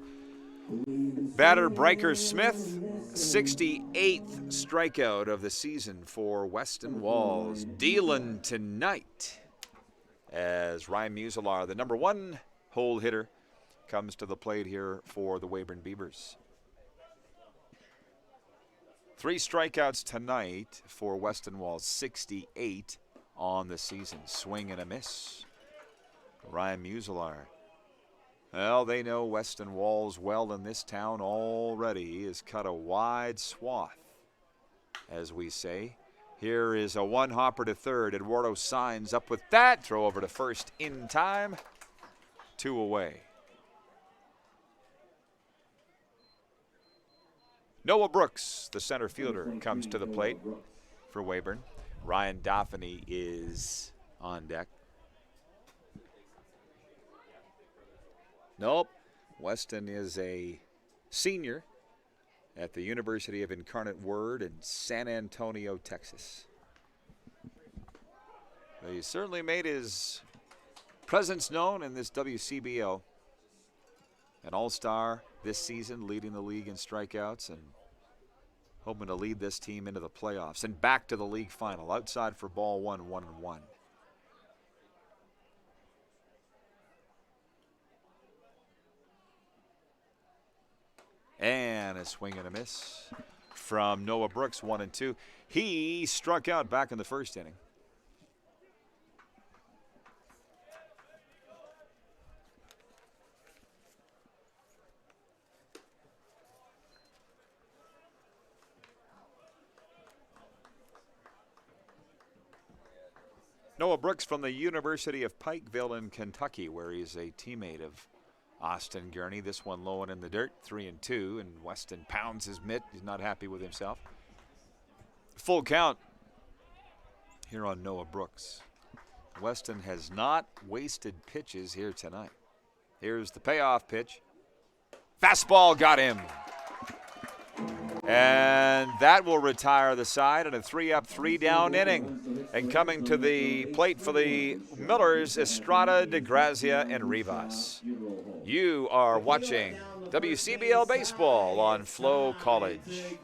batter, Breaker Smith. 68th strikeout of the season for Weston Walls. Dealing tonight as Ryan Muselar, the number 1 hole hitter, comes to the plate here for the Weyburn Beavers. 3 strikeouts tonight for Weston Walls, 68 on the season. Swing and a miss. Ryan Muselar. Well, they know Weston Walls well in this town already. He has cut a wide swath, as we say. Here is a one-hopper to third. Eduardo Signs up with that. Throw over to first in time. 2 away. Noah Brooks, the center fielder, comes to the plate for Weyburn. Ryan Daphne is on deck. Nope. Weston is a senior at the University of Incarnate Word in San Antonio, Texas. He certainly made his presence known in this WCBL. An all-star this season, leading the league in strikeouts and hoping to lead this team into the playoffs and back to the league final. Outside for ball one, 1-1. And a swing and a miss from Noah Brooks, 1-2. He struck out back in the first inning. Noah Brooks from the University of Pikeville in Kentucky, where he's a teammate of Austin Gurney. This one low and in the dirt, 3-2, and Weston pounds his mitt. He's not happy with himself. Full count here on Noah Brooks. Weston has not wasted pitches here tonight. Here's the payoff pitch. Fastball got him. And that will retire the side in a 3-up, 3-down inning. And coming to the plate for the Millers, Estrada, DeGrazia, and Rivas. You are watching WCBL Baseball on FloCollege.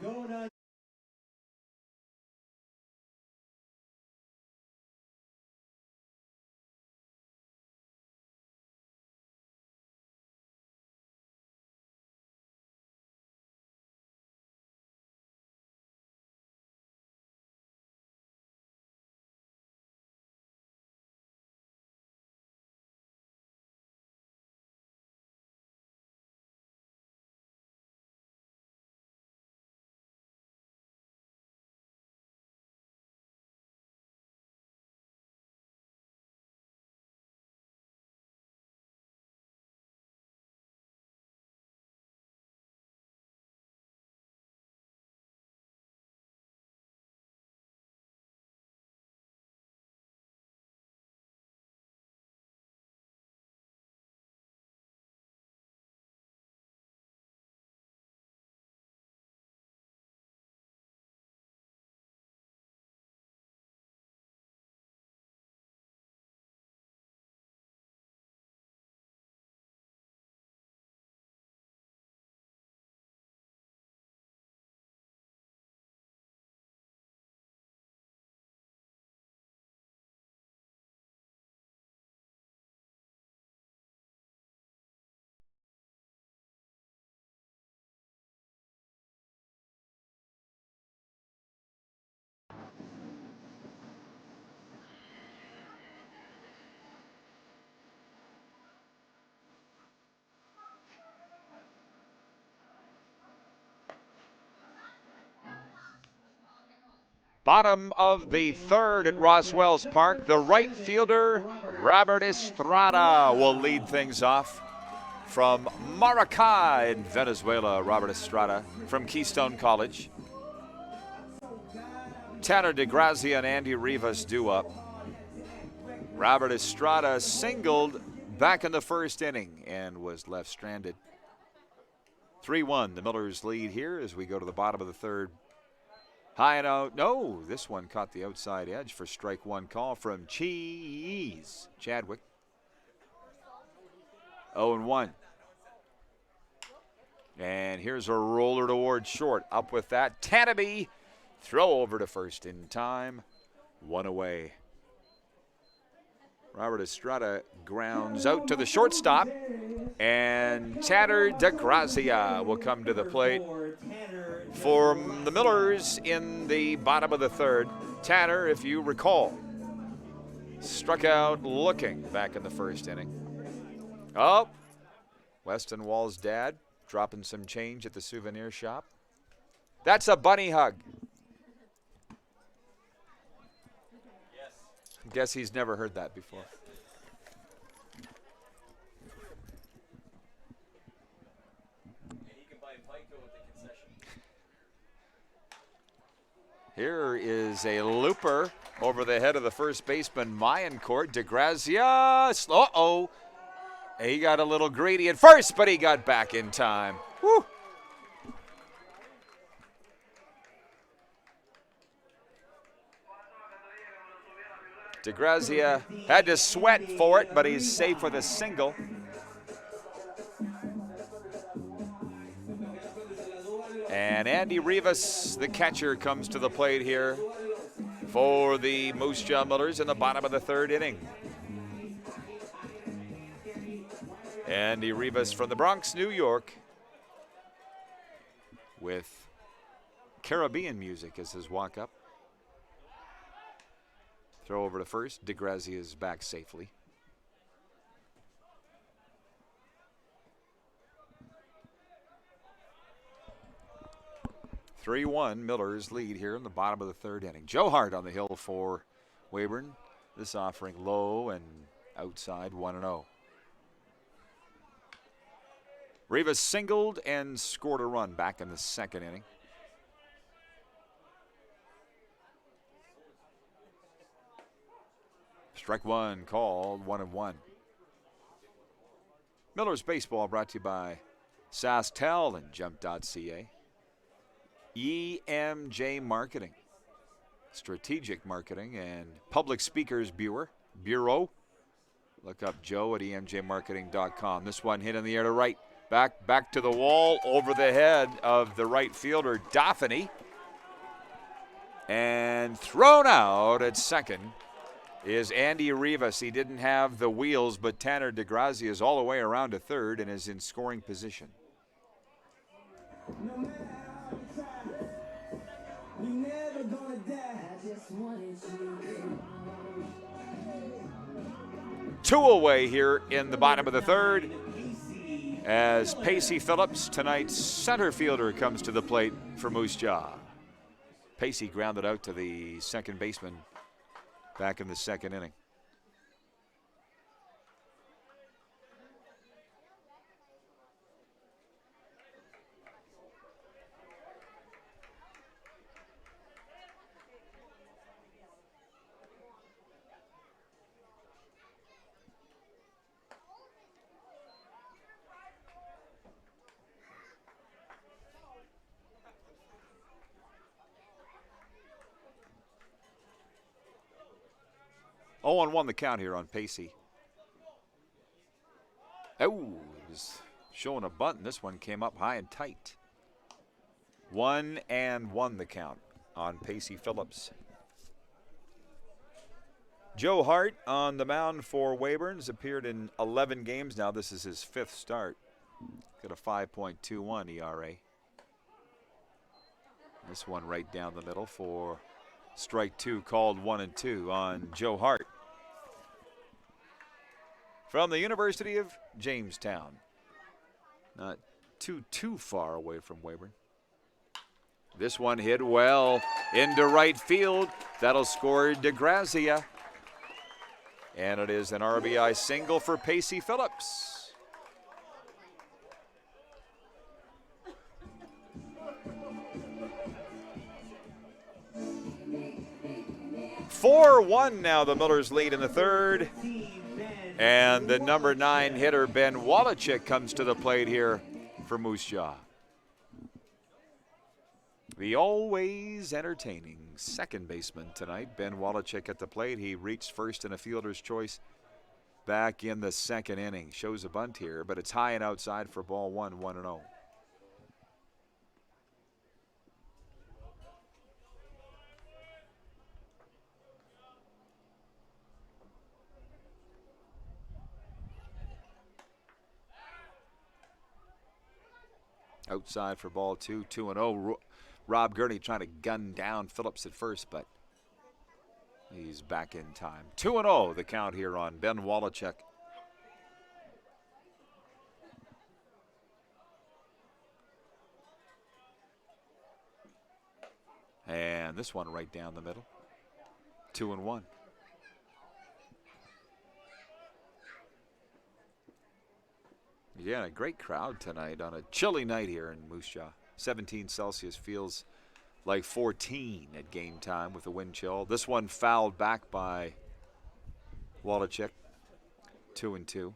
Bottom of the third at Roswell's Park. The right fielder, Robert Estrada, will lead things off. From Maracay in Venezuela, Robert Estrada from Keystone College. Tanner DeGrazia and Andy Rivas due up. Robert Estrada singled back in the first inning and was left stranded. 3-1, the Millers lead here as we go to the bottom of the third. High and out. No, this one caught the outside edge for strike one call from Cheese Chadwick. 0-1. And here's a roller towards short. Up with that. Tanabe. Throw over to first in time. One away. Robert Estrada grounds out to the shortstop. And Tanner DeGrazia will come to the plate for the Millers in the bottom of the third. Tanner, if you recall, struck out looking back in the first inning. Oh, Weston Wall's dad dropping some change at the souvenir shop. That's a bunny hug. Guess he's never heard that before. Here is a looper over the head of the first baseman, Mayencourt. DeGrazia, uh-oh. He got a little greedy at first, but he got back in time. Woo. DeGrazia had to sweat for it, but he's safe with a single. And Andy Rivas, the catcher, comes to the plate here for the Moose Jaw Millers in the bottom of the third inning. Andy Rivas from the Bronx, New York, with Caribbean music as his walk-up. Throw over to first. DeGrazia is back safely. (3-1) Millers lead here in the bottom of the third inning. Joe Hart on the hill for Weyburn. This offering low and outside 1-0. Rivas singled and scored a run back in the second inning. Strike one called, 1-1. Millers Baseball brought to you by SaskTel and Jump.ca. EMJ Marketing, Strategic Marketing and Public Speakers Bureau. Look up Joe at emjmarketing.com. This one hit in the air to right. Back to the wall, over the head of the right fielder, Daphne. And thrown out at second is Andy Rivas. He didn't have the wheels, but Tanner DeGrazia is all the way around to third and is in scoring position. No matter how you try, you're never gonna die. I just wanted you. Two away here in the bottom of the third as Pacey Phillips, tonight's center fielder, comes to the plate for Moose Jaw. Pacey grounded out to the second baseman back in the second inning. Oh, and 1 the count here on Pacey. Oh, he was showing a bunt, and this one came up high and tight. 1-1 the count on Pacey Phillips. Joe Hart on the mound for Weyburn has appeared in 11 games now. This is his 5th start. Got a 5.21 ERA. This one right down the middle for strike 2, called 1-2 on Joe Hart. From the University of Jamestown. Not too far away from Weyburn. This one hit well into right field. That'll score DeGrazia. And it is an RBI single for Pacey Phillips. (4-1) now the Millers lead in the third. And the number 9 hitter, Ben Wallachek, comes to the plate here for Moose Jaw. The always entertaining second baseman tonight, Ben Wallachek at the plate. He reached first in a fielder's choice back in the second inning. Shows a bunt here, but it's high and outside for ball 1, 1-0. Outside for ball 2, 2-0. Rob Gurney trying to gun down Phillips at first, but he's back in time. 2-0 the count here on Ben Wallachek. And this one right down the middle. 2-1. Yeah, a great crowd tonight on a chilly night here in Moose Jaw. 17 Celsius, feels like 14 at game time with the wind chill. This one fouled back by Wallachek. 2-2.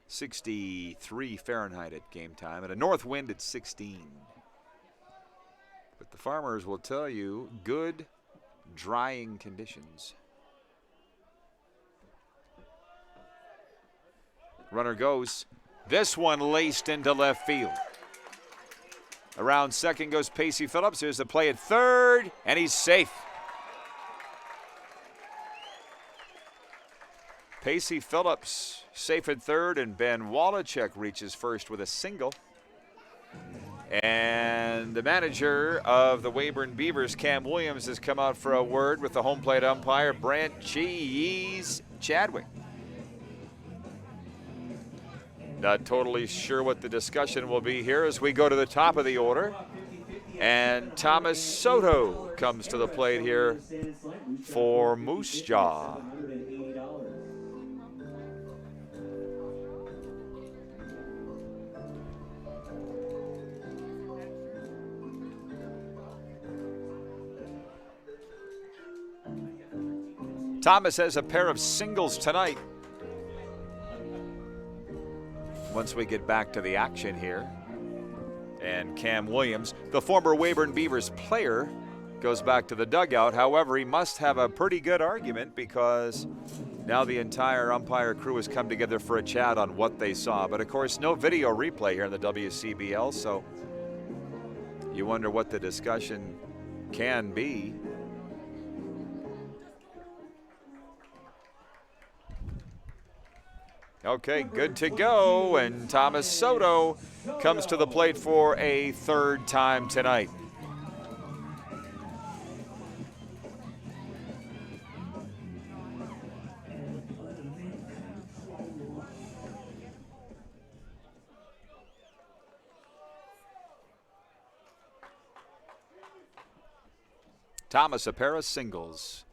63 Fahrenheit at game time and a north wind at 16. But the farmers will tell you, good drying conditions. Runner goes. This one laced into left field. Around second goes Pacey Phillips. Here's the play at third, and he's safe. Pacey Phillips safe at third, and Ben Wallachek reaches first with a single. And the manager of the Weyburn Beavers, Cam Williams, has come out for a word with the home plate umpire, Brant Cheese Chadwick. Not totally sure what the discussion will be here as we go to the top of the order. And Thomas Soto comes to the plate here for Moose Jaw. Thomas has a pair of singles tonight. Once we get back to the action here. And Cam Williams, the former Weyburn Beavers player, goes back to the dugout. However, he must have a pretty good argument because now the entire umpire crew has come together for a chat on what they saw. But of course, no video replay here in the WCBL, so you wonder what the discussion can be. Okay, good to go, and Thomas Soto comes to the plate for a third time tonight. Thomas, a pair of singles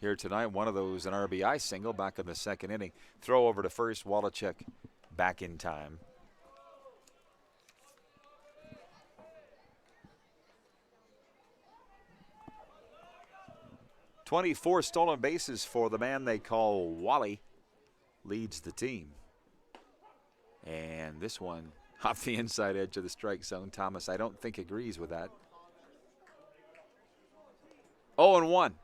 here tonight. One of those an RBI single back in the second inning. Throw over to first. Wallachek back in time. "24 stolen bases for the man they call Wally." Leads the team. And this one off the inside edge of the strike zone. Thomas, I don't think, agrees with that. 0-1.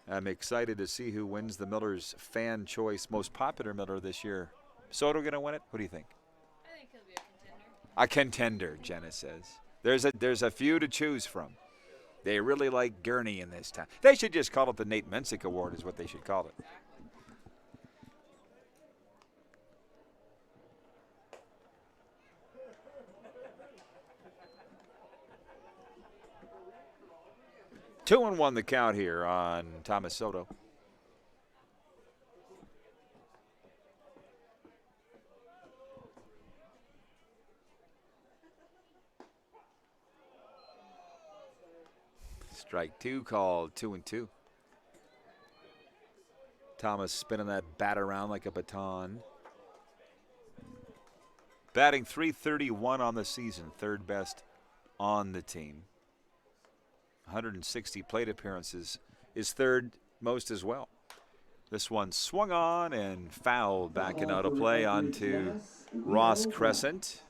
I'm excited to see who wins the Miller's Fan Choice Most Popular Miller this year. Soto going to win it? Who do you think? I think he'll be a contender. A contender, Jenna says. There's a few to choose from. They really like Gurney in this town. They should just call it the Nate Mensick Award is what they should call it. Two and one the count here on Thomas Soto. Strike two called, 2-2. Thomas spinning that bat around like a baton. Batting .331 on the season, third best on the team. 160 plate appearances is third most as well. This one swung on and fouled back and out of play onto Ross Crescent.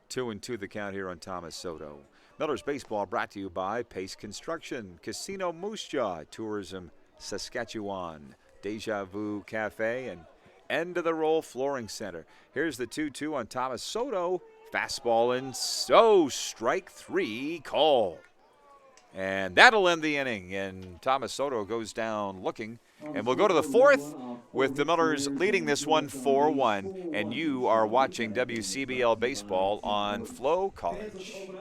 2-2 the count here on Thomas Soto. Miller's Baseball brought to you by Pace Construction, Casino Moose Jaw, Tourism Saskatchewan, Deja Vu Cafe, and End of the Roll Flooring Center. Here's the 2-2 on Thomas Soto. Fastball in, strike three call. And that'll end the inning, and Thomas Soto goes down looking. And we'll go to the fourth with the Millers leading this one 4-1. And you are watching WCBL Baseball on FloCollege.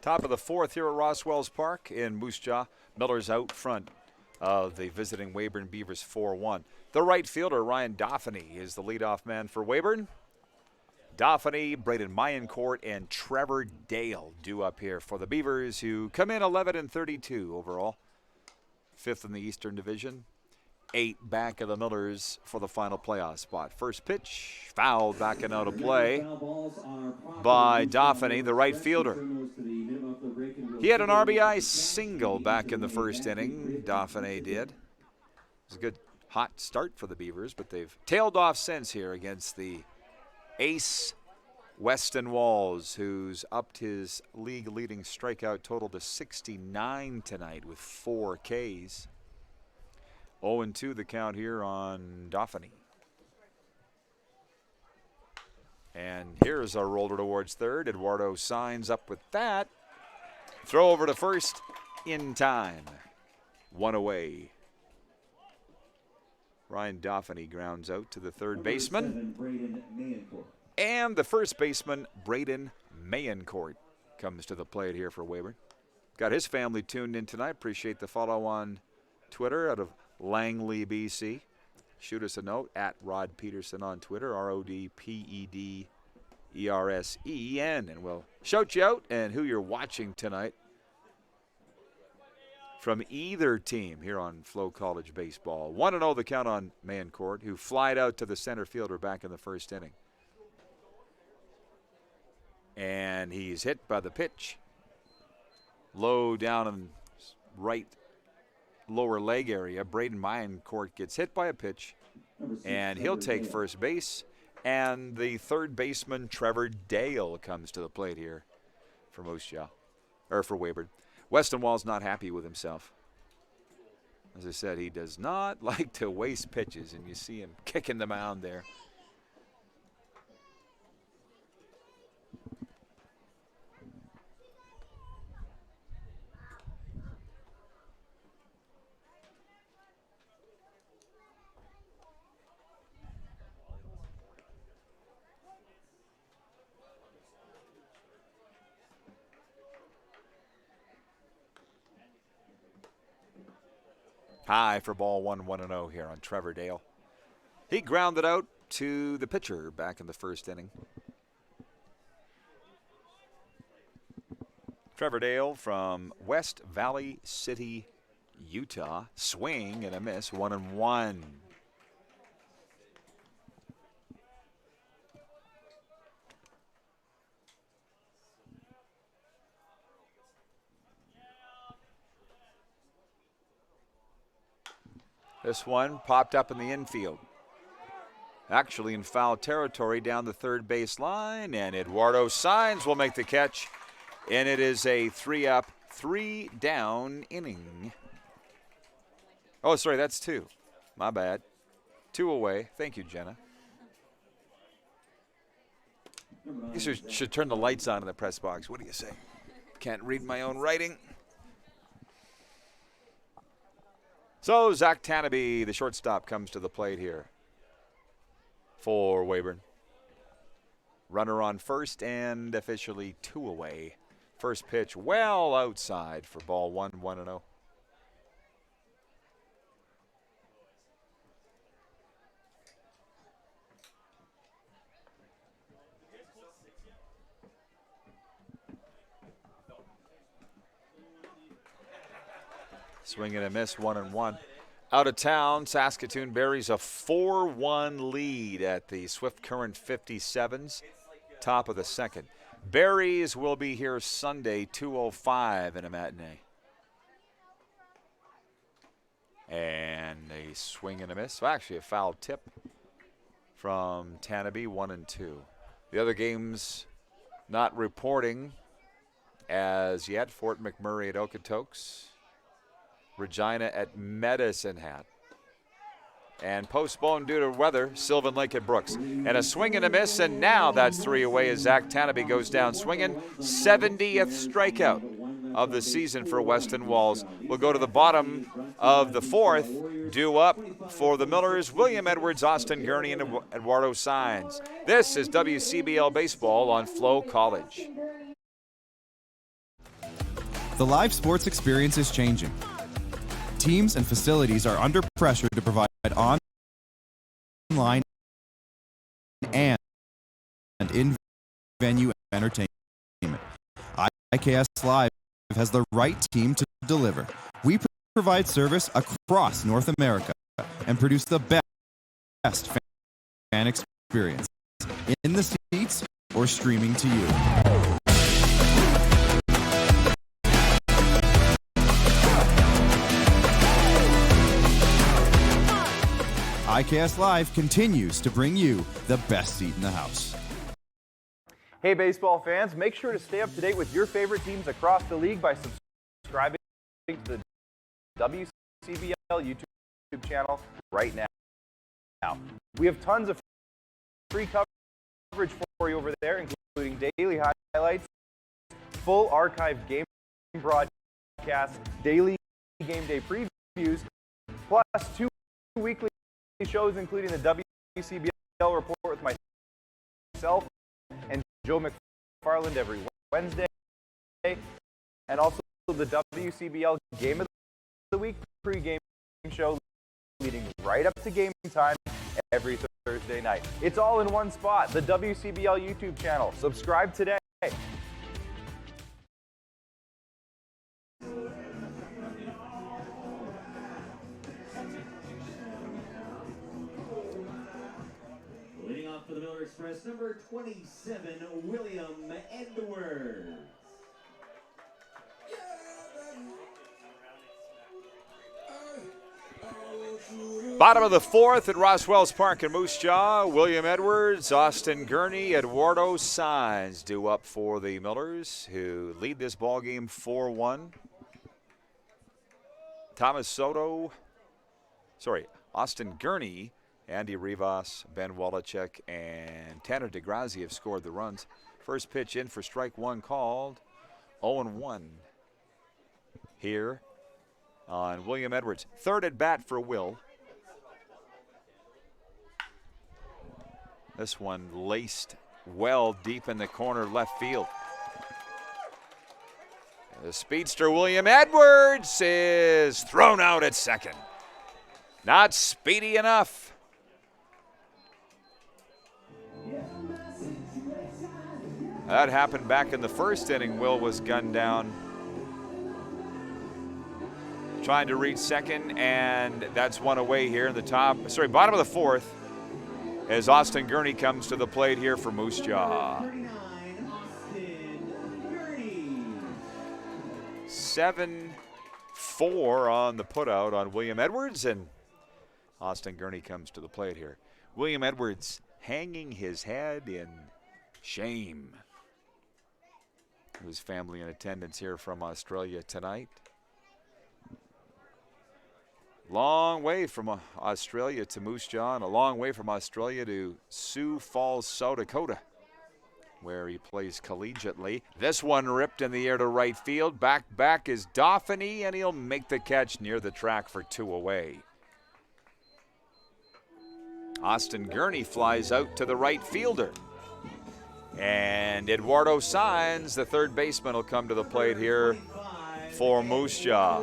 Top of the fourth here at Roswells Park in Moose Jaw. Miller's out front of the visiting Weyburn Beavers 4-1. The right fielder, Ryan Dauphiny, is the leadoff man for Weyburn. Dauphiny, Braden Mayencourt, and Trevor Dale due up here for the Beavers, who come in 11-32 overall. Fifth in the Eastern Division. 8 back of the Millers for the final playoff spot. First pitch, fouled back and out of play by Dauphiny, the right fielder. He had an RBI single back in the first inning, Dauphiny did. It was a good hot start for the Beavers, but they've tailed off since here against the ace Weston Walls, who's upped his league-leading strikeout total to 69 tonight with 4 Ks. 0-2 the count here on Dauphiny. And here's a roller towards third. Eduardo signs up with that. Throw over to first in time. 1 away. Ryan Dauphiny grounds out to the third baseman. And the first baseman, Braden Mayencourt, comes to the plate here for Weyburn. Got his family tuned in tonight. Appreciate the follow on Twitter out of Langley, BC. Shoot us a note at Rod Peterson on Twitter, RODPEDERSEN, and we'll shout you out and who you're watching tonight from either team here on FloCollege Baseball. 1-0 the count on Mayencourt, who flied out to the center fielder back in the first inning. And he's hit by the pitch. Low down in right lower leg area. Braden Mayencourt gets hit by a pitch, and he'll take first base. And the third baseman, Trevor Dale, comes to the plate here for Moose Jaw, or for Weyburn. Weston Wall's not happy with himself. As I said, he does not like to waste pitches, and you see him kicking the mound there. High for ball 1, 1-0 here on Trevor Dale. He grounded out to the pitcher back in the first inning. Trevor Dale from West Valley City, Utah. Swing and a miss, 1-1. This one popped up in the infield. Actually in foul territory down the third base line, and Eduardo Signs will make the catch. And it is a 3-up, 3-down inning. Oh, sorry, that's 2. My bad. 2 away. Thank you, Jenna. I guess I should turn the lights on in the press box. What do you say? Can't read my own writing. So Zach Tanabe, the shortstop, comes to the plate here for Weyburn. Runner on first and officially 2 away. First pitch well outside for ball 1, 1-0. Swing and a miss, 1-1. Out of town, Saskatoon buries a 4-1 lead at the Swift Current 57s, top of the second. Berries will be here Sunday, 2:05 in a matinee. And a swing and a miss. Well, actually, a foul tip from Tanabe, 1-2. The other games not reporting as yet. Fort McMurray at Okotoks. Regina at Medicine Hat. And postponed due to weather, Sylvan Lake at Brooks. And a swing and a miss, and now that's 3 away as Zach Tanabe goes down swinging. 70th strikeout of the season for Weston Walls. We'll go to the bottom of the fourth. Due up for the Millers, William Edwards, Austin Gurney, and Eduardo Signs. This is WCBL Baseball on FloCollege. The live sports experience is changing. Teams and facilities are under pressure to provide online and in-venue entertainment. IKS Live has the right team to deliver. We provide service across North America and produce the best fan experience in the seats or streaming to you. IKS Live continues to bring you the best seat in the house. Hey baseball fans, make sure to stay up to date with your favorite teams across the league by subscribing to the WCBL YouTube channel right now. We have tons of free coverage for you over there, including daily highlights, full archive game broadcasts, daily game day previews, plus 2 weekly shows including the WCBL report with myself and Joe McFarland every Wednesday, and also the WCBL Game of the Week pregame show leading right up to game time every Thursday night. It's all in one spot, the WCBL YouTube channel. Subscribe today. Leading off for the Miller Express, number 27, William Edwards. Bottom of the fourth at Roswell's Park in Moose Jaw. William Edwards, Austin Gurney, Eduardo Saenz due up for the Millers, who lead this ball game 4-1. Austin Gurney, Andy Rivas, Ben Wallachek, and Tanner DeGrazzi have scored the runs. First pitch in for strike one called. 0-1 here on William Edwards. Third at bat for Will. This one laced well deep in the corner left field. The speedster William Edwards is thrown out at second. Not speedy enough. That happened back in the first inning. Will was gunned down trying to reach second, and that's one away here in the bottom of the fourth, as Austin Gurney comes to the plate here for Moose Jaw. 7-4 on the putout on William Edwards, and Austin Gurney comes to the plate here. William Edwards hanging his head in shame. His family in attendance here from Australia tonight. Long way from Australia to Moose Jaw, and a long way from Australia to Sioux Falls, South Dakota, where he plays collegiately. This one ripped in the air to right field. Back is Dauphiny, and he'll make the catch near the track for 2 away. Austin Gurney flies out to the right fielder. And Eduardo Saenz, the third baseman, will come to the plate here for Moose Jaw.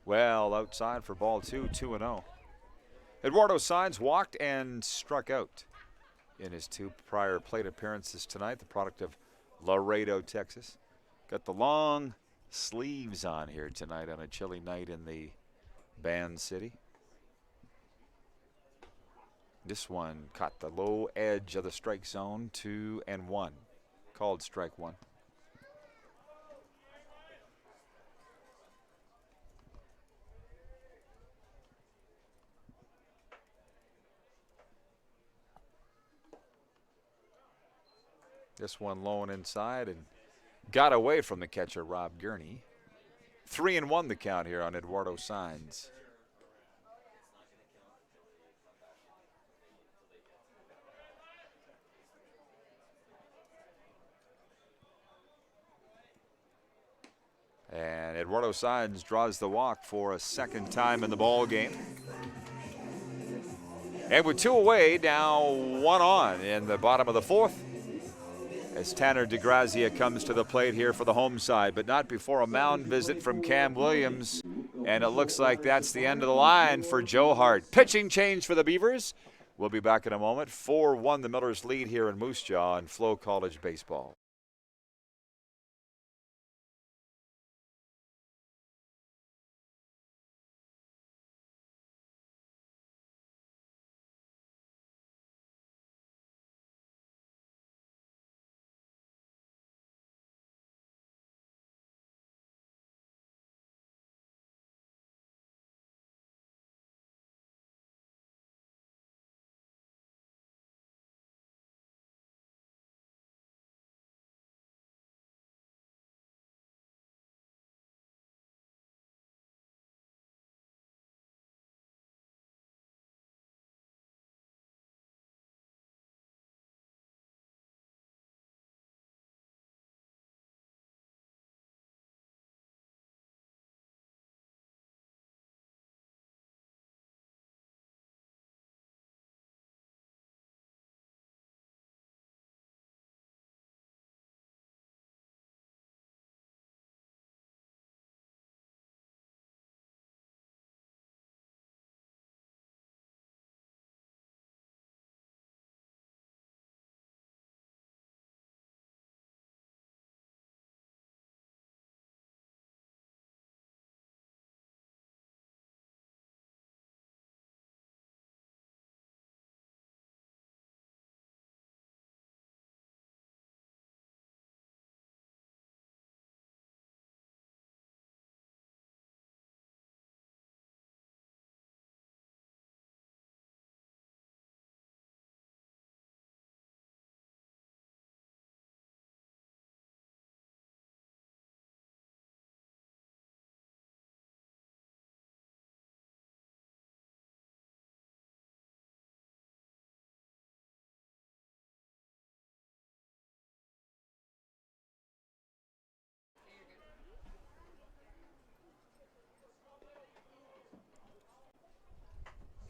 Well, outside for ball 2, 2-0. Eduardo Saenz walked and struck out in his 2 prior plate appearances tonight, the product of Laredo, Texas. Got the long sleeves on here tonight on a chilly night in the Band City. This one caught the low edge of the strike zone, 2-1. Called strike 1. This one low and inside and got away from the catcher, Rob Gurney. 3-1 the count here on Eduardo Sainz. And Eduardo Sainz draws the walk for a second time in the ball game. And with 2 away, now 1 on in the bottom of the 4th. As Tanner DeGrazia comes to the plate here for the home side, but not before a mound visit from Cam Williams. And it looks like that's the end of the line for Joe Hart. Pitching change for the Beavers. We'll be back in a moment. 4-1 the Millers lead here in Moose Jaw on FloCollege baseball.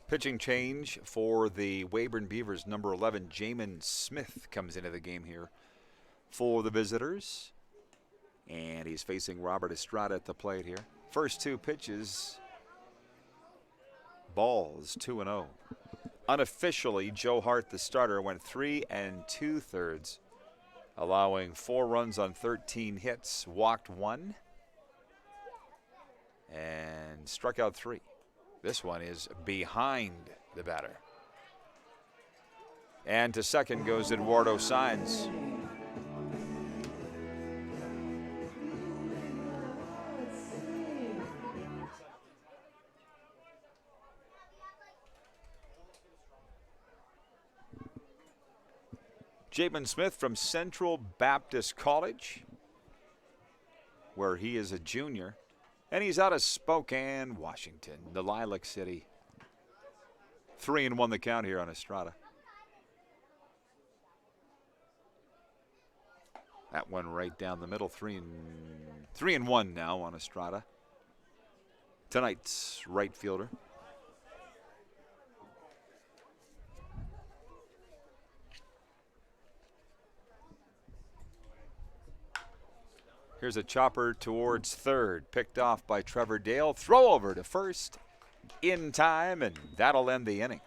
Pitching change for the Weyburn Beavers. Number 11, Jamin Smith, comes into the game here for the visitors. And he's facing Robert Estrada at the plate here. First 2 pitches, balls, 2-0. Unofficially, Joe Hart, the starter, went 3 2/3, allowing 4 runs on 13 hits, walked 1, and struck out 3. This one is behind the batter. And to second goes Eduardo Sainz. Jamin Smith from Central Baptist College, where he is a junior. And he's out of Spokane, Washington, the Lilac City. 3-1 the count here on Estrada. That one right down the middle. 3-1 now on Estrada. Tonight's right fielder. Here's a chopper towards third, picked off by Trevor Dale. Throw over to first in time, and that'll end the inning.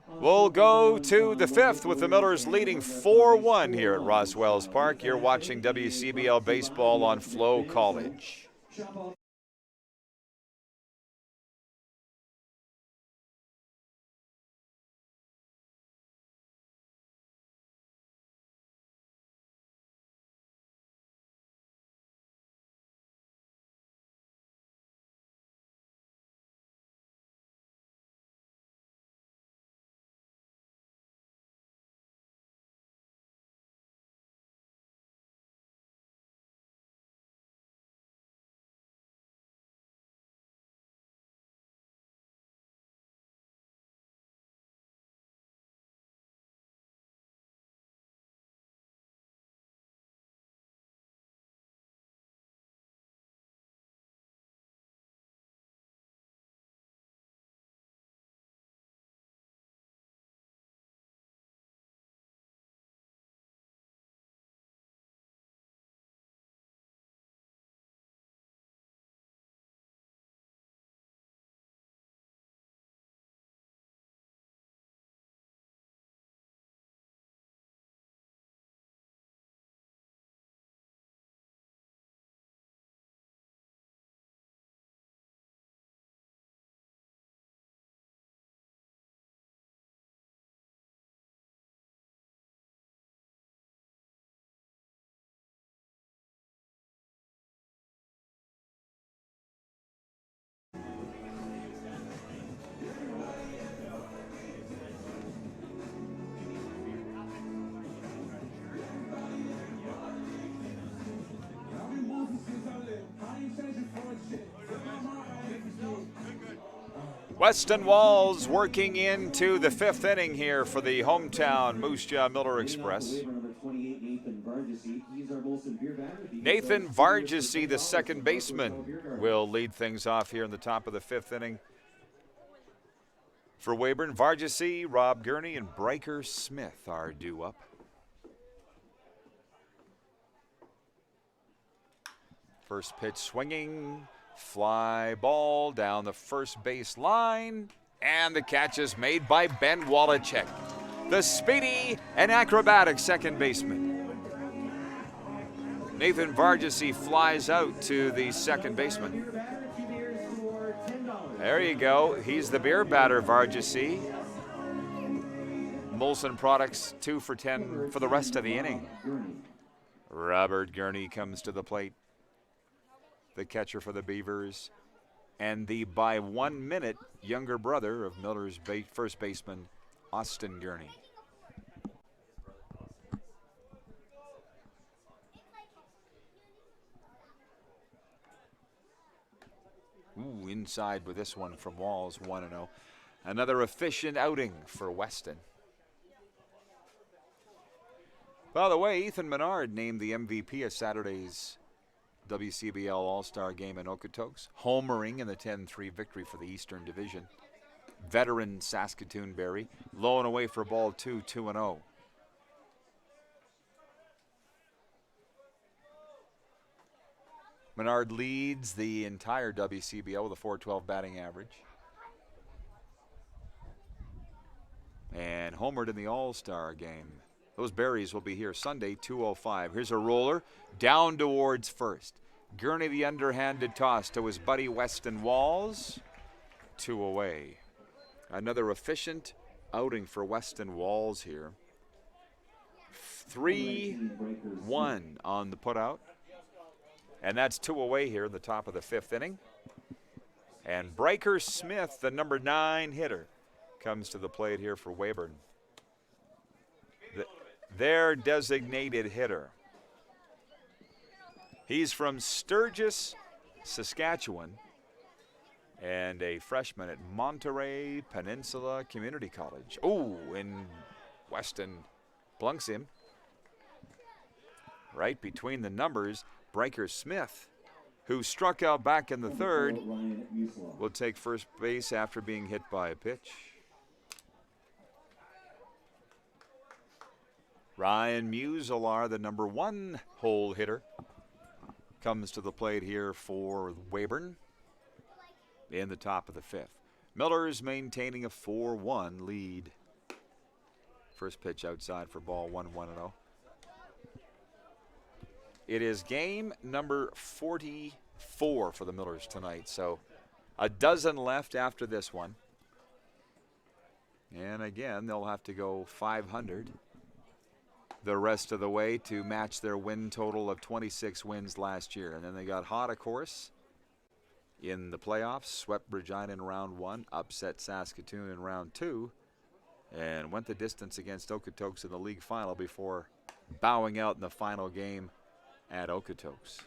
We'll go to the 5th with the Millers leading 4-1 here at Roswells Park. You're watching WCBL baseball on FloCollege. Weston Walls working into the 5th inning here for the hometown Moose Jaw Miller Express. Nathan Vargasy, the second baseman, will lead things off here in the top of the 5th inning. For Weyburn, Vargasy, Rob Gurney, and Bryker Smith are due up. First pitch swinging, fly ball down the first base line, and the catch is made by Ben Wallachek, the speedy and acrobatic second baseman. Nathan Vargasy flies out to the second baseman. There you go. He's the beer batter, Vargasy. Molson Products 2 for 10 for the rest of the inning. Robert Gurney comes to the plate, the catcher for the Beavers, and the by 1 minute younger brother of Miller's first baseman, Austin Gurney. Ooh, inside with this one from Walls, 1-0. Another efficient outing for Weston. By the way, Ethan Menard named the MVP of Saturday's WCBL All-Star game in Okotoks, homering in the 10-3 victory for the Eastern Division. Veteran Saskatoon Berry, low and away for ball 2, 2-0. Menard leads the entire WCBL with a .412 batting average. And homered in the All-Star game. Those Berries will be here Sunday, 2:05. Here's a roller down towards first. Gurney, the underhanded toss to his buddy Weston Walls. 2 away. Another efficient outing for Weston Walls here. 3-1 on the putout. And that's 2 away here in the top of the 5th inning. And Bryker Smith, the number 9 hitter, comes to the plate here for Weyburn. Their designated hitter. He's from Sturgis, Saskatchewan, and a freshman at Monterey Peninsula Community College. Oh, and Weston blunks him. Right between the numbers, Bryker Smith, who struck out back in the 3rd, will take first base after being hit by a pitch. Ryan Muselar, the number 1 hole hitter, comes to the plate here for Weyburn in the top of the 5th. Miller's maintaining a 4-1 lead. First pitch outside for ball 1, 1-0. It is game number 44 for the Millers tonight, so a dozen left after this one. And again, they'll have to go 500 the rest of the way to match their win total of 26 wins last year. And then they got hot, of course, in the playoffs, swept Regina in round 1, upset Saskatoon in round 2, and went the distance against Okotoks in the league final before bowing out in the final game at Okotoks.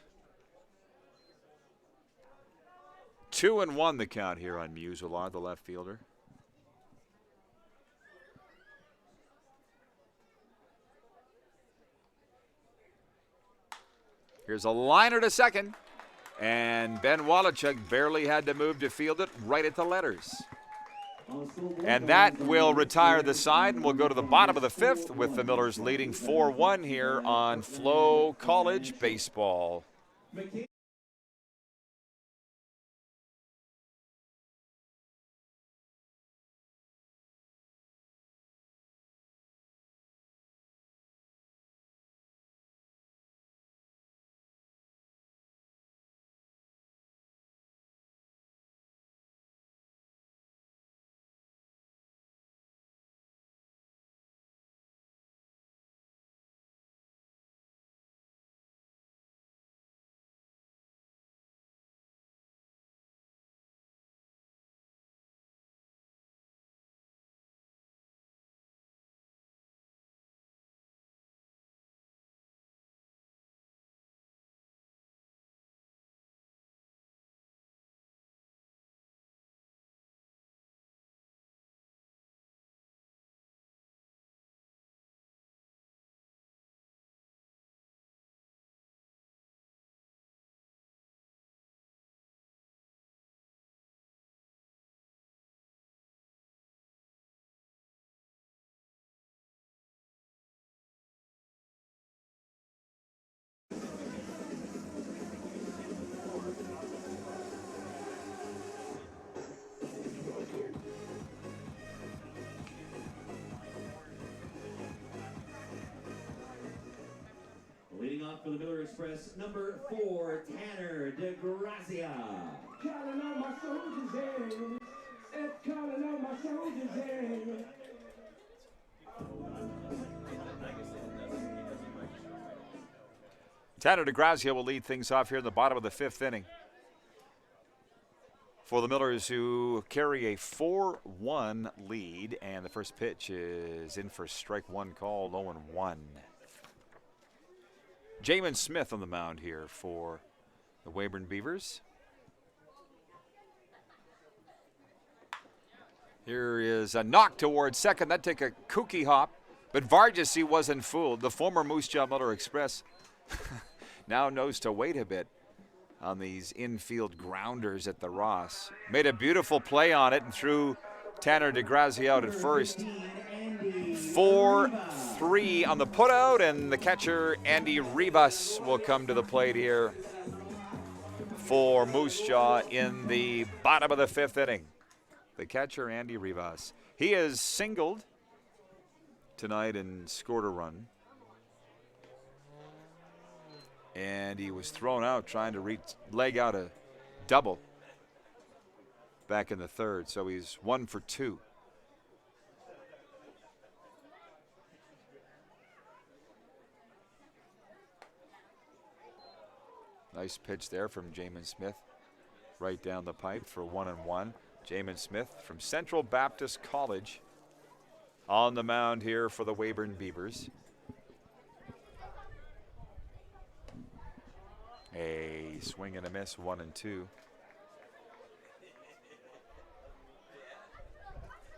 2-1 the count here on Muselar, the left fielder. Here's a liner to second, and Ben Wallachek barely had to move to field it right at the letters. And that will retire the side, and we'll go to the bottom of the 5th with the Millers leading 4-1 here on FloCollege Baseball. Express, number 4, Tanner DeGrazia. Calling all my soldiers in. It's calling all my soldiers in. Tanner DeGrazia will lead things off here in the bottom of the 5th inning for the Millers, who carry a 4-1 lead, and the first pitch is in for strike one called, 0-1. Jamin Smith on the mound here for the Weyburn Beavers. Here is a knock towards second. That take a kooky hop, but Vargas, wasn't fooled. The former Moose Jaw Miller Express now knows to wait a bit on these infield grounders at the Ross. Made a beautiful play on it and threw Tanner DeGrazia out at first. 4-3 on the putout, and the catcher, Andy Rivas, will come to the plate here for Moose Jaw in the bottom of the 5th inning. The catcher, Andy Rivas. He has singled tonight and scored a run. And he was thrown out trying to leg out a double back in the 3rd. So he's 1 for 2. Nice pitch there from Jamin Smith. Right down the pipe for 1-1. Jamin Smith from Central Baptist College on the mound here for the Weyburn Beavers. A swing and a miss, 1-2.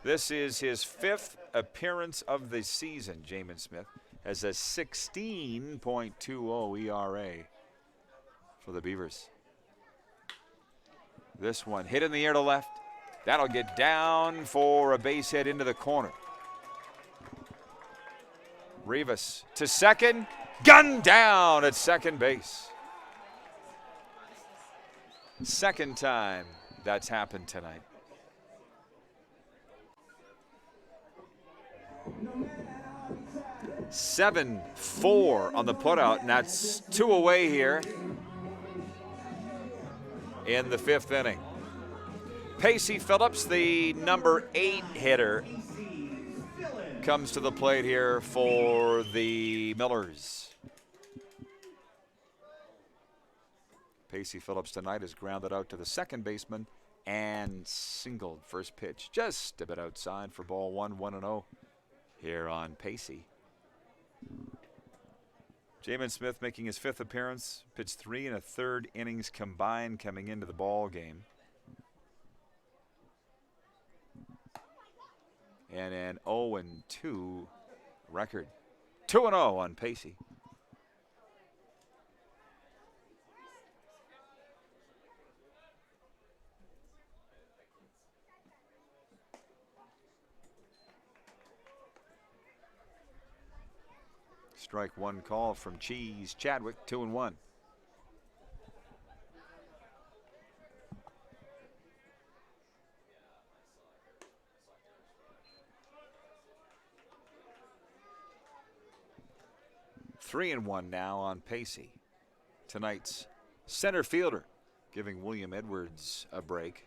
This is his 5th appearance of the season. Jamin Smith has a 16.20 ERA for the Beavers. This one hit in the air to left. That'll get down for a base hit into the corner. Rivas to second, gunned down at second base. Second time that's happened tonight. No 7-4 on the putout, and that's 2 away here in the 5th inning. Pacey Phillips, the number 8 hitter, comes to the plate here for the Millers. Pacey Phillips tonight is grounded out to the second baseman and singled. First pitch just a bit outside for ball 1, 1-0 here on Pacey. Jamin Smith making his 5th appearance, pitched 3 1/3 innings combined coming into the ball game. And an 0-2 record. 2-0 on Pacey. Strike one call from Cheese Chadwick, 2-1. Three and 1 now on Pacey. Tonight's center fielder, giving William Edwards a break.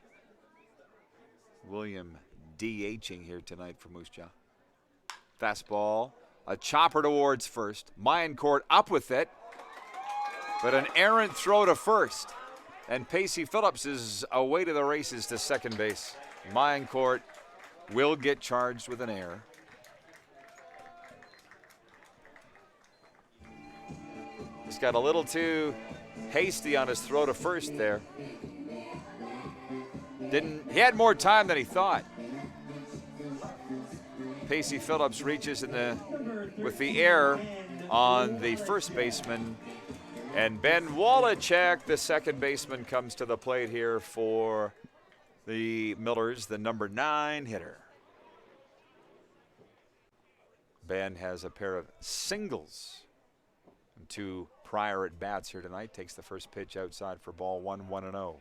William DHing here tonight for Moose Jaw. Fastball, a chopper towards first. Mayencourt up with it, but an errant throw to first. And Pacey Phillips is away to the races to second base. Mayencourt will get charged with an error. He's got a little too hasty on his throw to first there. He had more time than he thought. Pacey Phillips reaches with the error on the first baseman. And Ben Wallachek, the second baseman, comes to the plate here for the Millers, the number 9 hitter. Ben has a pair of singles and 2 prior at bats here tonight. Takes the first pitch outside for ball 1, 1-0.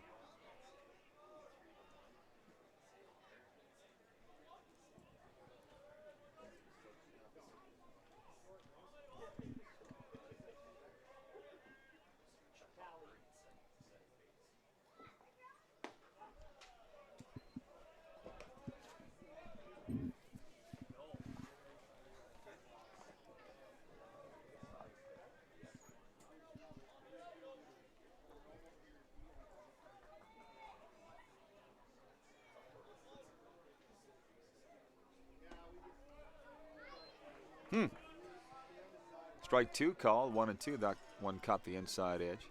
Strike two call, 1-2. That one caught the inside edge.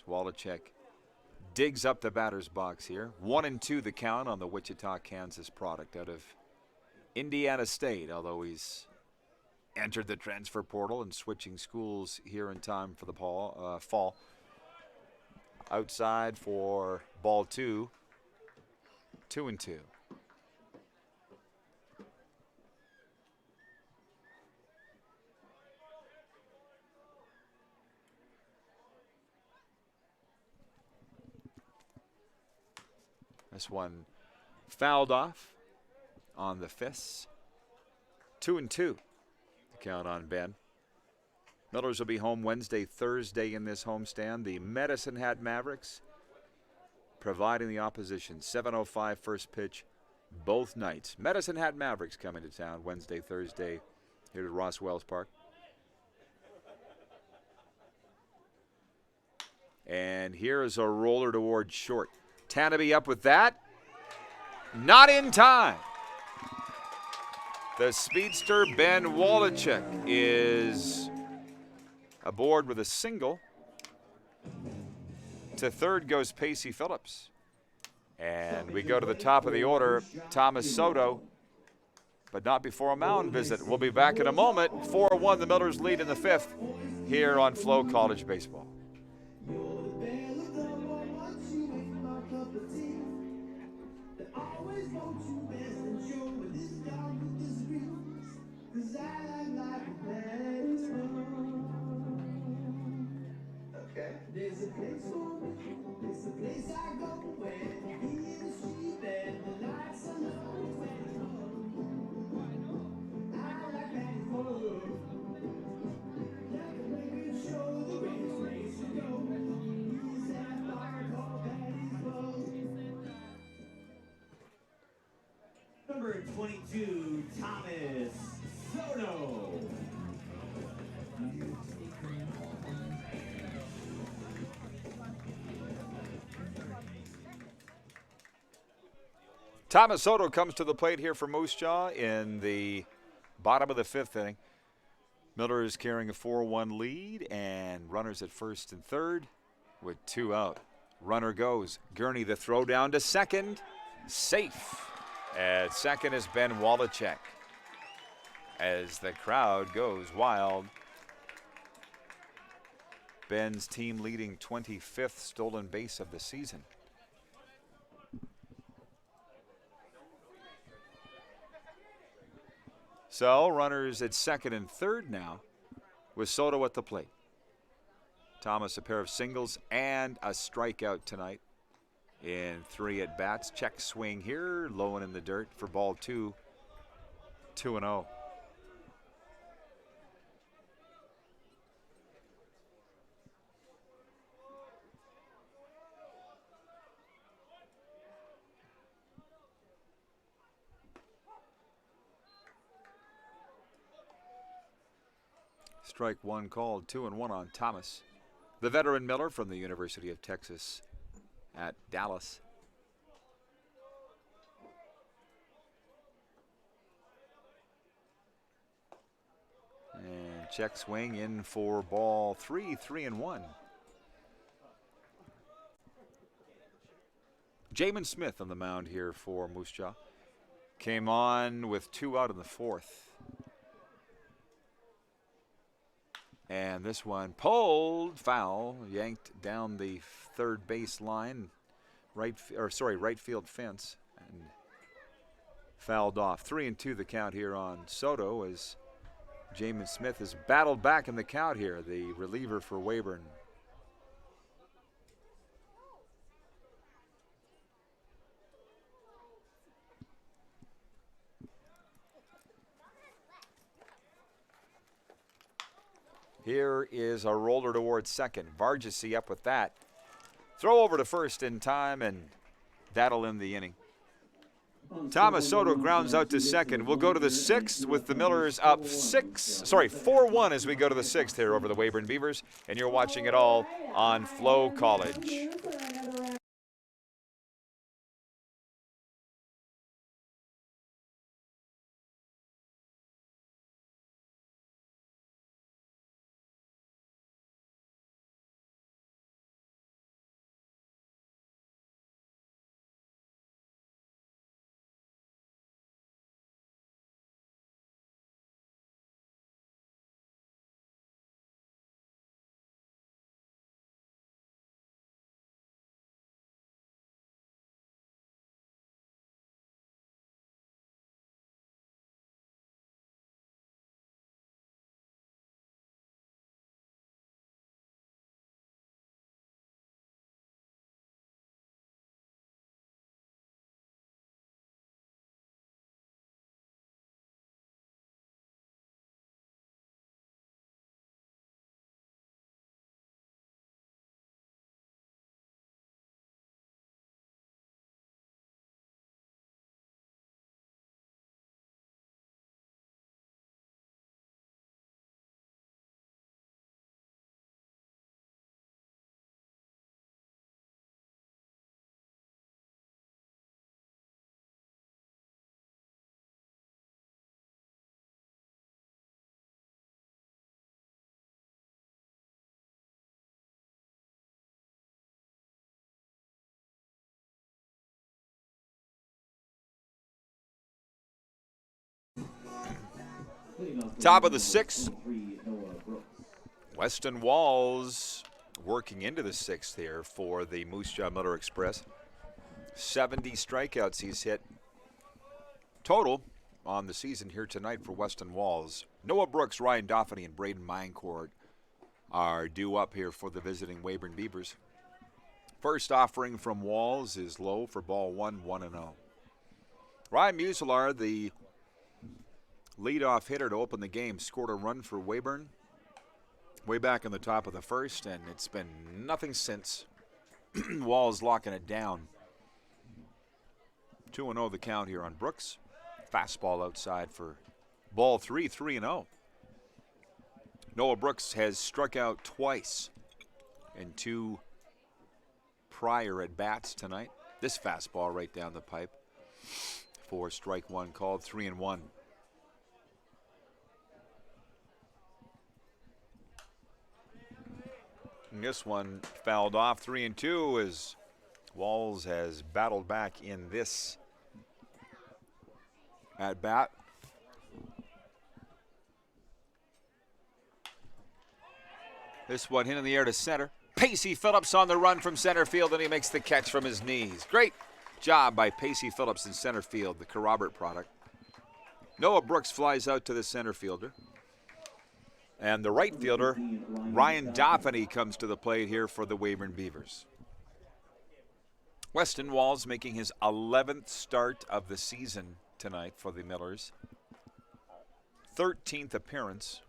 Wallachek digs up the batter's box here. 1-2 the count on the Wichita, Kansas product out of Indiana State, although he's entered the transfer portal and switching schools here in time for the fall. Outside for ball two. 2-2. This one fouled off on the fists. 2-2. The count on Ben. Millers will be home Wednesday, Thursday in this homestand. The Medicine Hat Mavericks providing the opposition. 7:05 first pitch both nights. Medicine Hat Mavericks coming to town Wednesday, Thursday here at Ross Wells Park. And here is a roller toward short. Tanabe up with that. Not in time. The speedster Ben Wallachek is aboard with a single. To third goes Pacey Phillips. And we go to the top of the order, Thomas Soto, but not before a mound visit. We'll be back in a moment. 4-1, the Millers lead in the fifth here on FloCollege Baseball. There's a place for me, there's a place I go when in the street and the lights are low. I like that fun. Like a record show, the race to go. Use that fire called Patty's Bow. Number 22, Thomas Soto. Thomas Soto comes to the plate here for Moose Jaw in the bottom of the fifth inning. Miller is carrying a 4-1 lead and runners at first and third with two out. Runner goes. Gurney the throw down to second. Safe. At second is Ben Wallachek. As the crowd goes wild. Ben's team leading 25th stolen base of the season. So runners at second and third now with Soto at the plate. Thomas a pair of singles and a strikeout tonight in 3 at-bats. Check swing here, low and in the dirt for ball two. 2-0. Strike one called, 2-1 on Thomas. The veteran Miller from the University of Texas at Dallas. And check swing in for ball 3, 3-1. Jamin Smith on the mound here for Moose Jaw. Came on with 2 out in the fourth. And this one pulled foul, yanked down the third base line, right field fence, and fouled off. 3-2 the count here on Soto as Jamin Smith has battled back in the count here, the reliever for Weyburn. Here is a roller towards second. Vargasy up with that. Throw over to first in time, and that'll end the inning. Thomas Soto grounds out to second. We'll go to the sixth with the Millers up 4-1 as we go to the sixth here over the Weyburn Beavers. And you're watching it all on FloCollege. Top of the sixth. Weston Walls working into the sixth here for the Moose Jaw Miller Express. 70 strikeouts he's hit total on the season here tonight for Weston Walls. Noah Brooks, Ryan Doffany, and Braden Minecourt are due up here for the visiting Weyburn Beavers. First offering from Walls is low for ball 1-1-0. Ryan Muselar, the leadoff hitter to open the game, scored a run for Weyburn way back in the top of the first, and it's been nothing since. Walls locking it down. 2-0 the count here on Brooks. Fastball outside for ball 3-0. Noah Brooks has struck out twice in 2 prior at-bats tonight. This fastball right down the pipe for strike 1 called, 3-1. And this one fouled off, 3-2, as Walls has battled back in this at-bat. This one hit in the air to center. Pacey Phillips on the run from center field, and he makes the catch from his knees. Great job by Pacey Phillips in center field, the Corrobert product. Noah Brooks flies out to the center fielder. And the right fielder, Ryan Doffany, comes to the plate here for the Weyburn Beavers. Weston Walls making his 11th start of the season tonight for the Millers. 13th appearance.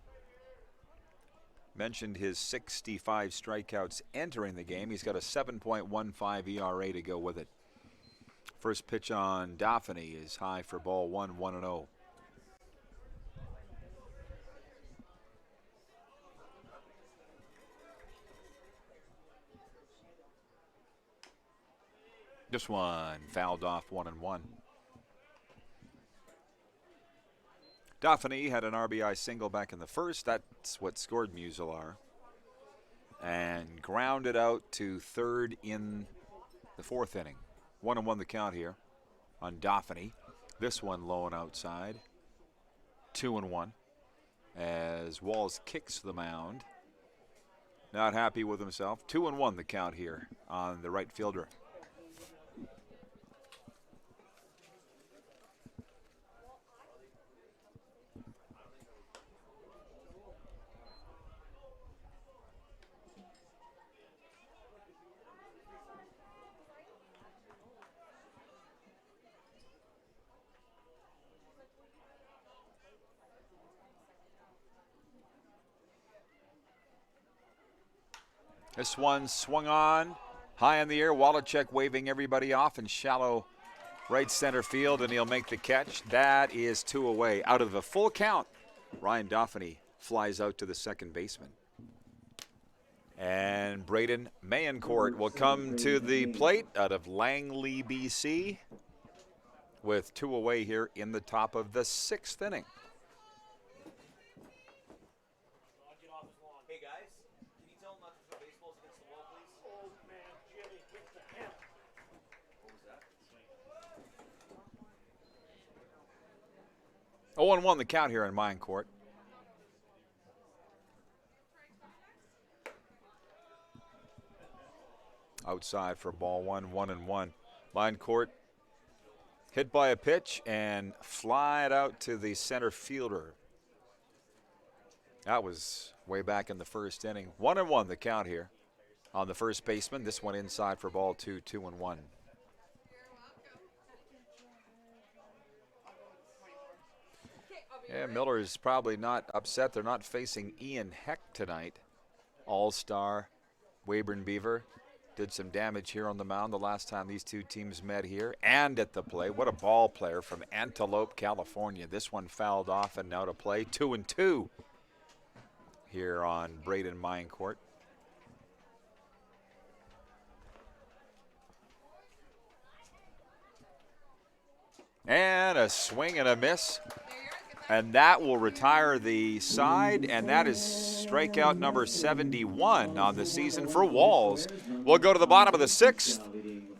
Mentioned his 65 strikeouts entering the game. He's got a 7.15 ERA to go with it. First pitch on Doffany is high for ball 1-1-0. This one fouled off 1-1. Doffany had an RBI single back in the first. That's what scored Muselar. And grounded out to third in the 4th inning. 1-1 the count here on Doffany. This one low and outside. 2-1 as Walls kicks the mound. Not happy with himself. 2-1 the count here on the right fielder. This one swung on, high in the air. Wallachek waving everybody off in shallow right center field, and he'll make the catch. That is 2 away. Out of the full count, Ryan Doffany flies out to the second baseman. And Braden Mayencourt will come to the plate out of Langley, BC, with 2 away here in the top of the 6th inning. Hey guys, can you tell them not to throw baseballs against the wall, please? Oh man, Jimmy, what the hell? What was that? 0-1 the count here in Mayencourt. Outside for ball 1-1-1. Mayencourt hit by a pitch and fly it out to the center fielder. That was way back in the first inning. 1-1 the count here on the first baseman. This one inside for ball 2, 2-1. Yeah, Miller is probably not upset. They're not facing Ian Heck tonight. All-star Weyburn Beaver. Did some damage here on the mound the last time these two teams met here and at the plate. What a ball player from Antelope, California. This one fouled off and now to play. 2-2 here on Braden Mayencourt. And a swing and a miss. And that will retire the side, and that is strikeout number 71 on the season for Walls. We'll go to the bottom of the 6th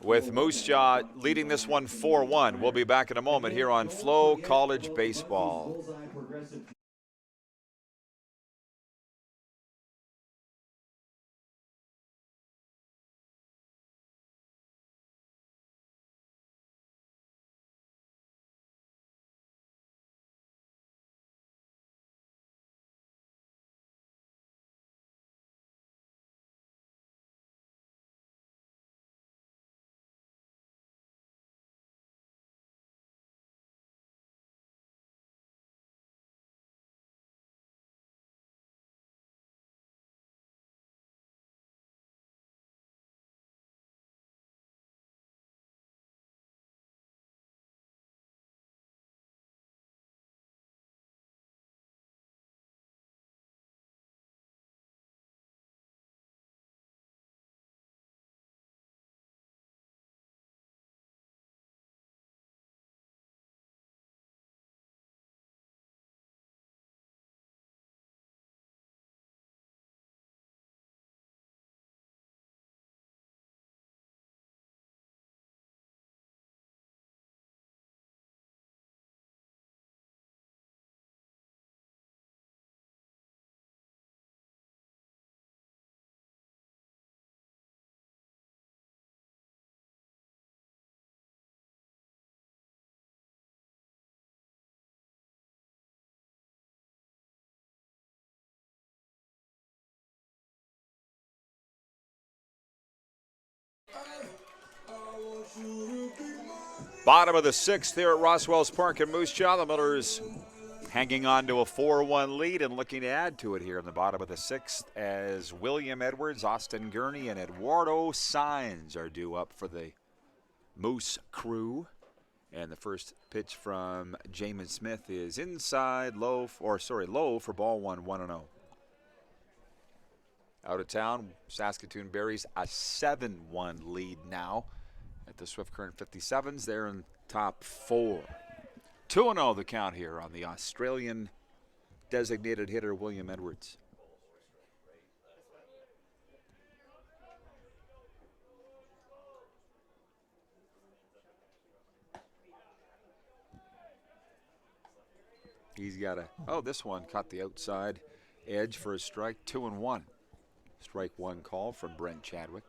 with Moose Jaw leading this one 4-1. We'll be back in a moment here on FloCollege Baseball. Bottom of the 6th here at Roswell's Park in Moose Jaw. The Millers hanging on to a 4-1 lead and looking to add to it here in the bottom of the 6th as William Edwards, Austin Gurney, and Eduardo Sainz are due up for the Moose crew. And the first pitch from Jamin Smith is inside, low for ball 1, 1-0. Out of town, Saskatoon buries a 7-1 lead now at the Swift Current 57s. They're in top 4. 2-0 the count here on the Australian designated hitter William Edwards. He's got this one caught the outside edge for a strike, 2-1. Strike 1 call from Brent Chadwick.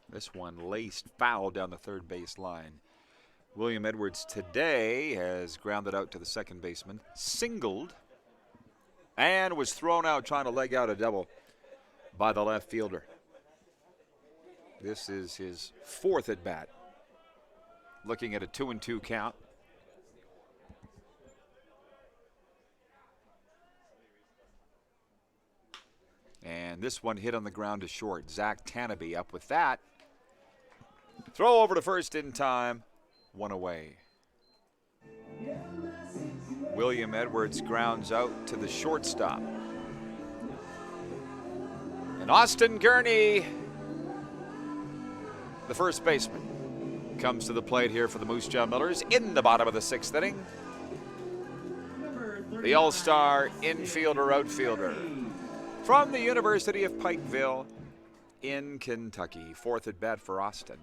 This one laced foul down the third base line. William Edwards today has grounded out to the second baseman, singled, and was thrown out trying to leg out a double by the left fielder. This is his 4th at bat. Looking at a 2-2 count. And this one hit on the ground to short. Zach Tanabe up with that. Throw over to first in time. 1 away. William Edwards grounds out to the shortstop. And Austin Gurney, the first baseman, comes to the plate here for the Moose Jaw Millers in the bottom of the 6th inning. The all-star infielder-outfielder from the University of Pikeville in Kentucky. 4th at bat for Austin.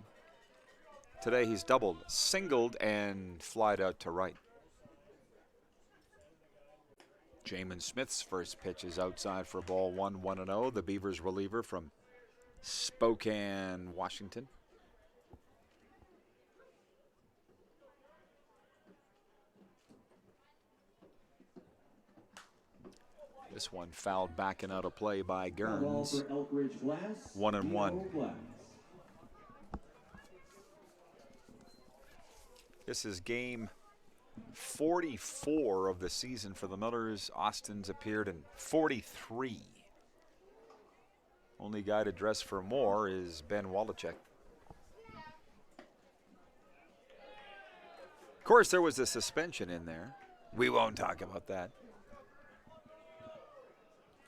Today he's doubled, singled, and flied out to right. Jamin Smith's first pitch is outside for ball 1, 1-0. The Beavers reliever from Spokane, Washington. This one fouled back and out of play by Gerns. 1-1. This is game 44 of the season for the Millers. Austin's appeared in 43. Only guy to dress for more is Ben Wallachek. Of course, there was a suspension in there. We won't talk about that.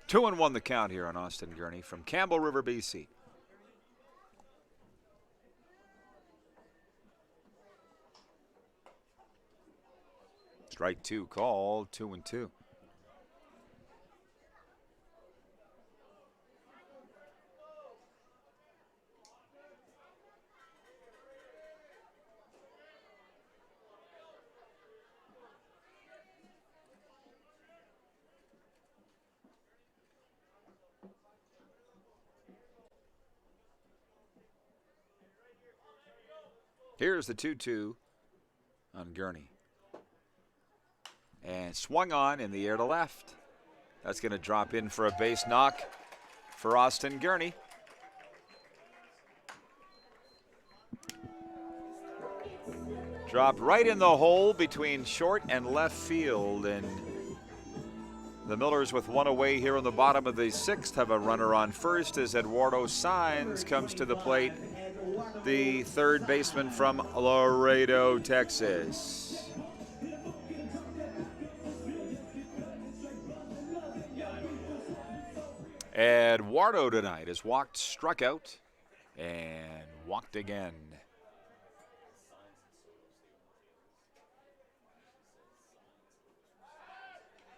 2-1 the count here on Austin Gurney from Campbell River, BC. Strike 2 called, 2-2. Here's the 2-2 on Gurney. And swung on in the air to left. That's going to drop in for a base knock for Austin Gurney. Dropped right in the hole between short and left field. And the Millers with 1 away here in the bottom of the 6th have a runner on first as Eduardo Sainz comes to the plate. The third baseman from Laredo, Texas. Eduardo tonight has walked, struck out, and walked again.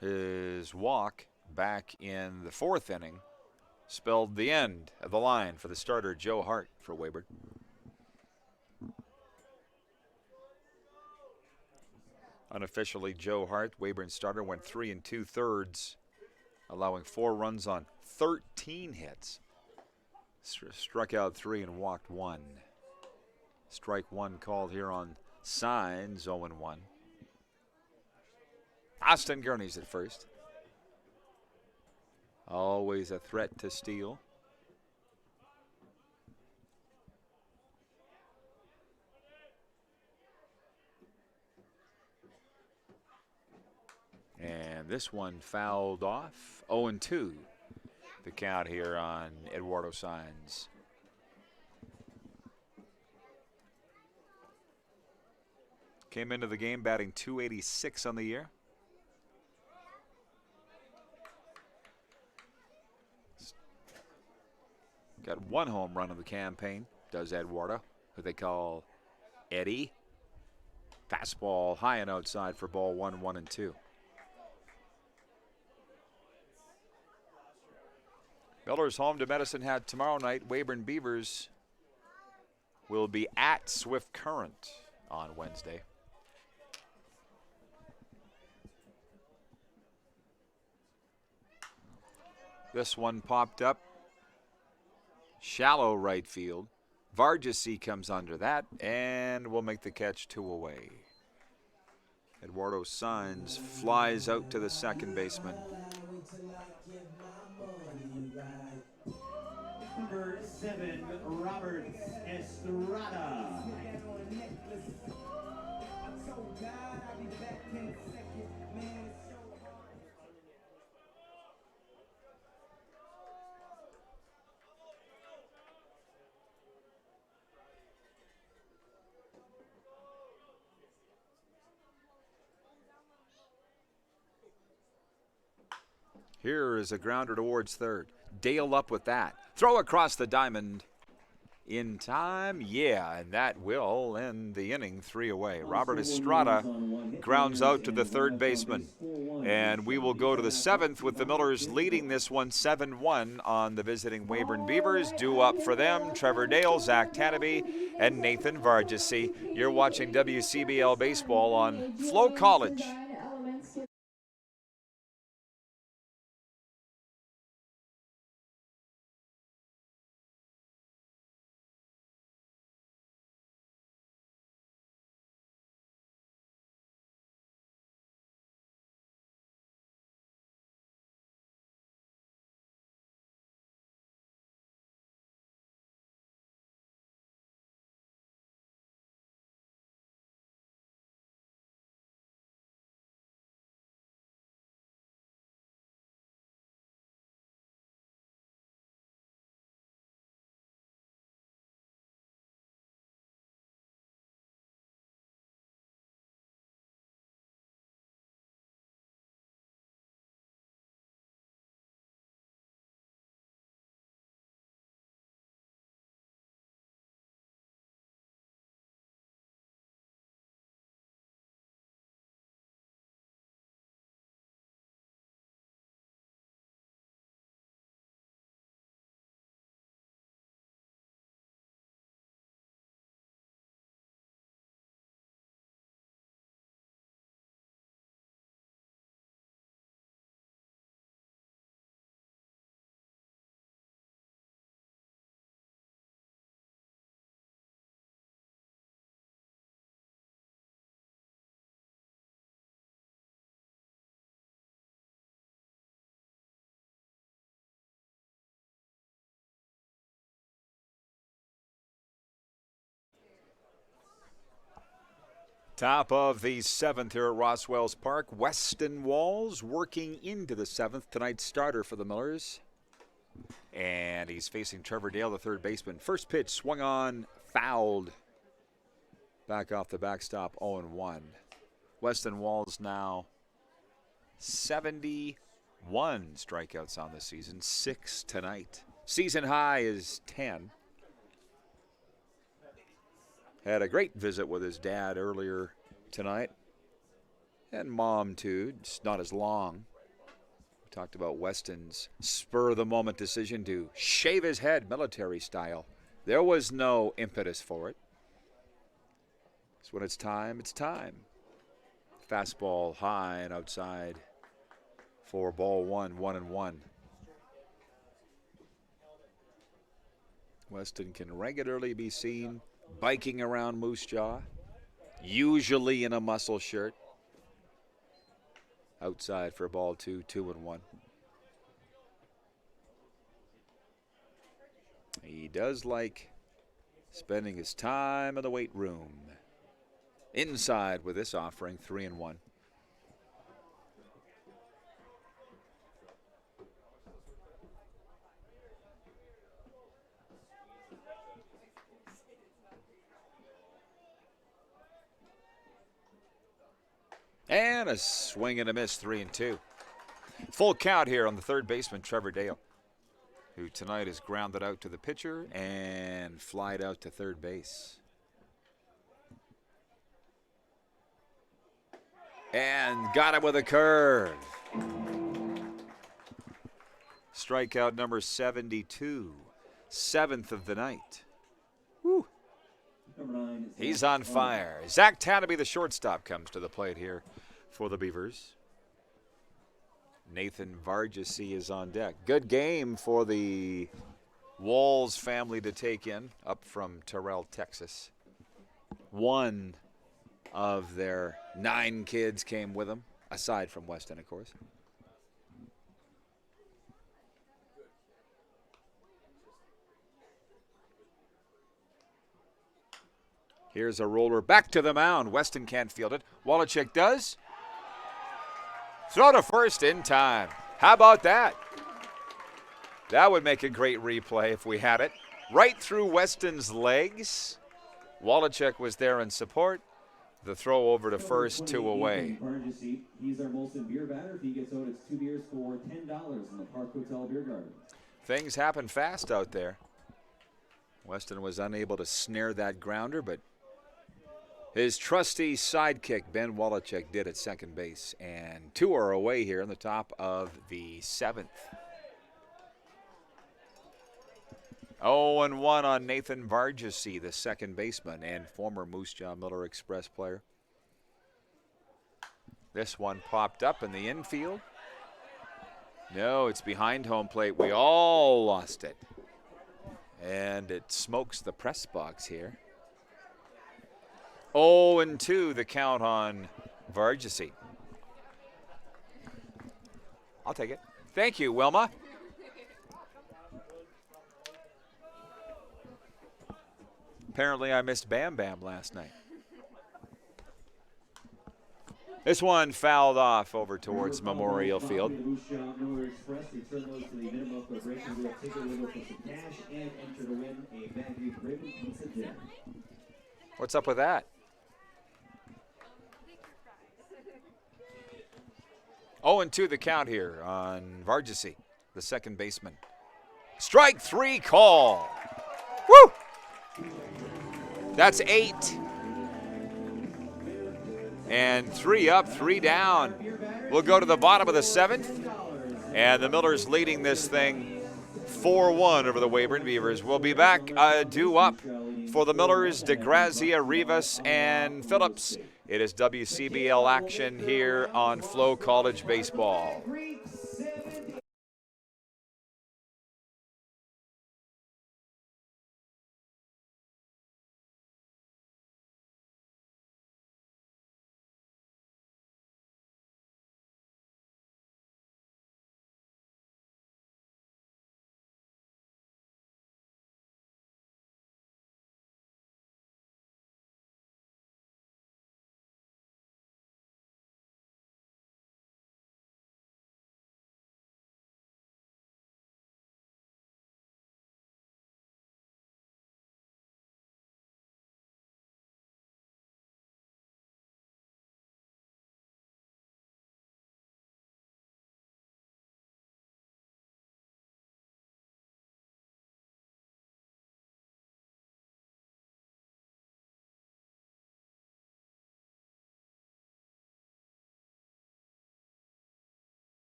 His walk back in the 4th inning spelled the end of the line for the starter, Joe Hart, for Weyburn. Unofficially, Joe Hart, Weyburn starter, went 3 2/3, allowing 4 runs on 13 hits. Struck out 3 and walked 1. Strike 1 called here on Sainz, 0-1. Austin Gurney's at first. Always a threat to steal. And this one fouled off. 0-2. The count here on Eduardo Sainz. Came into the game batting .286 on the year. Got one home run of the campaign, does Eduardo, who they call Eddie. Fastball high and outside for ball 1, 1-2. Miller's home to Medicine Hat tomorrow night. Weyburn Beavers will be at Swift Current on Wednesday. This one popped up. Shallow right field. Vargasy comes under that and will make the catch 2 away. Eduardo Sainz flies out to the second baseman. Number 7, Robert Estrada. Here is a grounder towards third. Dale up with that. Throw across the diamond. In time, yeah, and that will end the inning 3 away. Robert Estrada grounds out to the third baseman. And we will go to the 7th with the Millers leading this one 7-1 on the visiting Weyburn Beavers. Due up for them, Trevor Dale, Zach Tanabe, and Nathan Vargasy. You're watching WCBL Baseball on FloCollege. Top of the 7th here at Roswell's Park. Weston Walls working into the 7th. Tonight's starter for the Millers. And he's facing Trevor Dale, the third baseman. First pitch swung on, fouled. Back off the backstop, 0-1. Weston Walls now 71 strikeouts on the season, 6 tonight. Season high is 10. Had a great visit with his dad earlier tonight. And mom, too. It's not as long. We talked about Weston's spur-of-the-moment decision to shave his head military style. There was no impetus for it. So when it's time, it's time. Fastball high and outside for ball 1, 1-1. Weston can regularly be seen biking around Moose Jaw, usually in a muscle shirt. Outside for ball 2, 2-1. He does like spending his time in the weight room. Inside with this offering, 3-1. And a swing and a miss, 3-2. Full count here on the third baseman, Trevor Dale, who tonight is grounded out to the pitcher and flied out to third base. And got him with a curve. Strikeout number 72, 7th of the night. Woo. He's on fire. Zach Tanabe, the shortstop, comes to the plate here for the Beavers. Nathan Vargasy is on deck. Good game for the Walls family to take in, up from Terrell, Texas. One of their 9 kids came with them, aside from Weston, of course. Here's a roller back to the mound. Weston can't field it. Wallachek does. Throw to first in time. How about that? That would make a great replay if we had it. Right through Weston's legs. Wallachek was there in support. The throw over to first, 2 away. He's our Molson beer batter. If he gets out, it's 2 beers for $10 in the Park Hotel Beer Garden. Things happen fast out there. Weston was unable to snare that grounder, but his trusty sidekick, Ben Wallachek, did at second base. And 2 are away here in the top of the 7th. 0-1 on Nathan Vargasy, the second baseman and former Moose Jaw Miller Express player. This one popped up in the infield. No, it's behind home plate. We all lost it. And it smokes the press box here. 0-2 the count on Vargasy. I'll take it. Thank you, Wilma. Apparently I missed Bam Bam last night. This one fouled off over towards Memorial Field. What's up with that? 0-2 the count here on Vargasy, the second baseman. Strike 3 call. Woo! That's 8. And 3 up, 3 down. We'll go to the bottom of the 7th. And the Millers leading this thing 4-1 over the Weyburn Beavers. We'll be back due up for the Millers, DeGrazia, Rivas, and Phillips. It is WCBL action here on FloCollege Baseball.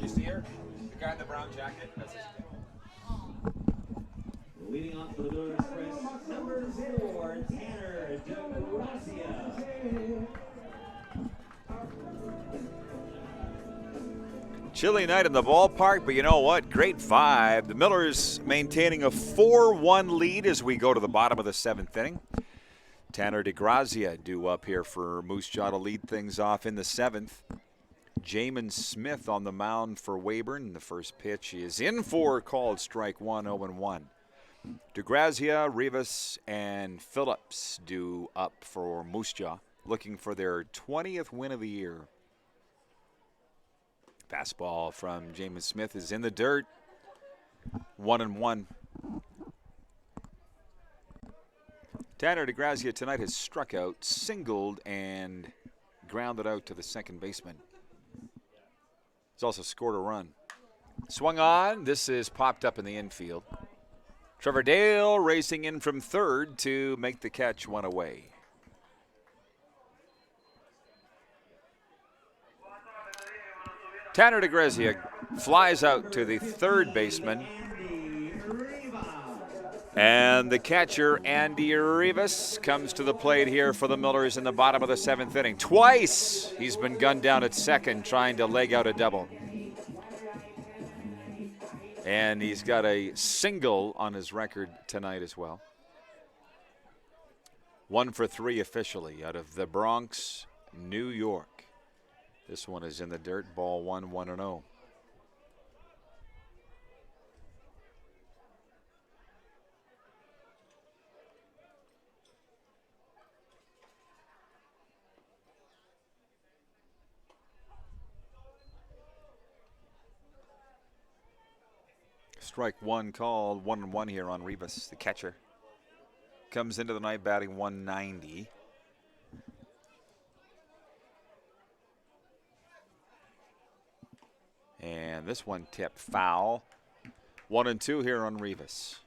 You see her? The guy in the brown jacket? That's his name. Leading off for the Miller Express, number 4, Tanner DeGrazia. Chilly night in the ballpark, but you know what? Great vibe. The Millers maintaining a 4-1 lead as we go to the bottom of the 7th inning. Tanner DeGrazia due up here for Moose Jaw to lead things off in the 7th. Jamin Smith on the mound for Weyburn. The first pitch is in for called strike one, 0-1. DeGrazia, Rivas, and Phillips due up for Moose Jaw, looking for their 20th win of the year. Fastball from Jamin Smith is in the dirt. 1-1. Tanner DeGrazia tonight has struck out, singled, and grounded out to the second baseman. He's also scored a run. Swung on. This is popped up in the infield. Trevor Dale racing in from third to make the catch, one away. Tanner DeGrazia flies out to the third baseman. And the catcher, Andy Rivas, comes to the plate here for the Millers in the bottom of the 7th inning. Twice he's been gunned down at second trying to leg out a double. And he's got a single on his record tonight as well. 1 for 3 officially out of the Bronx, New York. This one is in the dirt. Ball 1, 1-0. Strike one called, 1-1 here on Rivas, the catcher. Comes into the night batting 190. And this one tipped foul. 1-2 here on Rivas.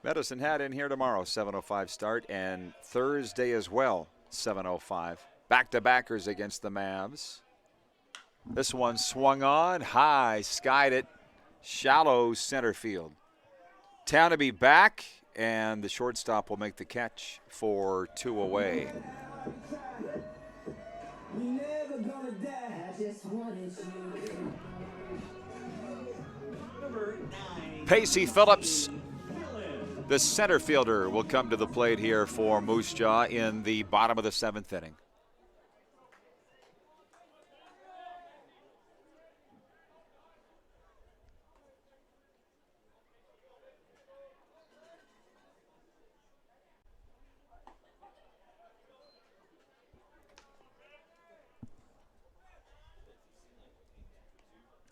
Medicine Hat in here tomorrow, 7:05 start, and Thursday as well, 7:05. Back-to-backers against the Mavs. This one swung on, high, skied it, shallow center field. Towneby back, and the shortstop will make the catch for 2 away. Pacey Phillips, the center fielder, will come to the plate here for Moose Jaw in the bottom of the 7th inning.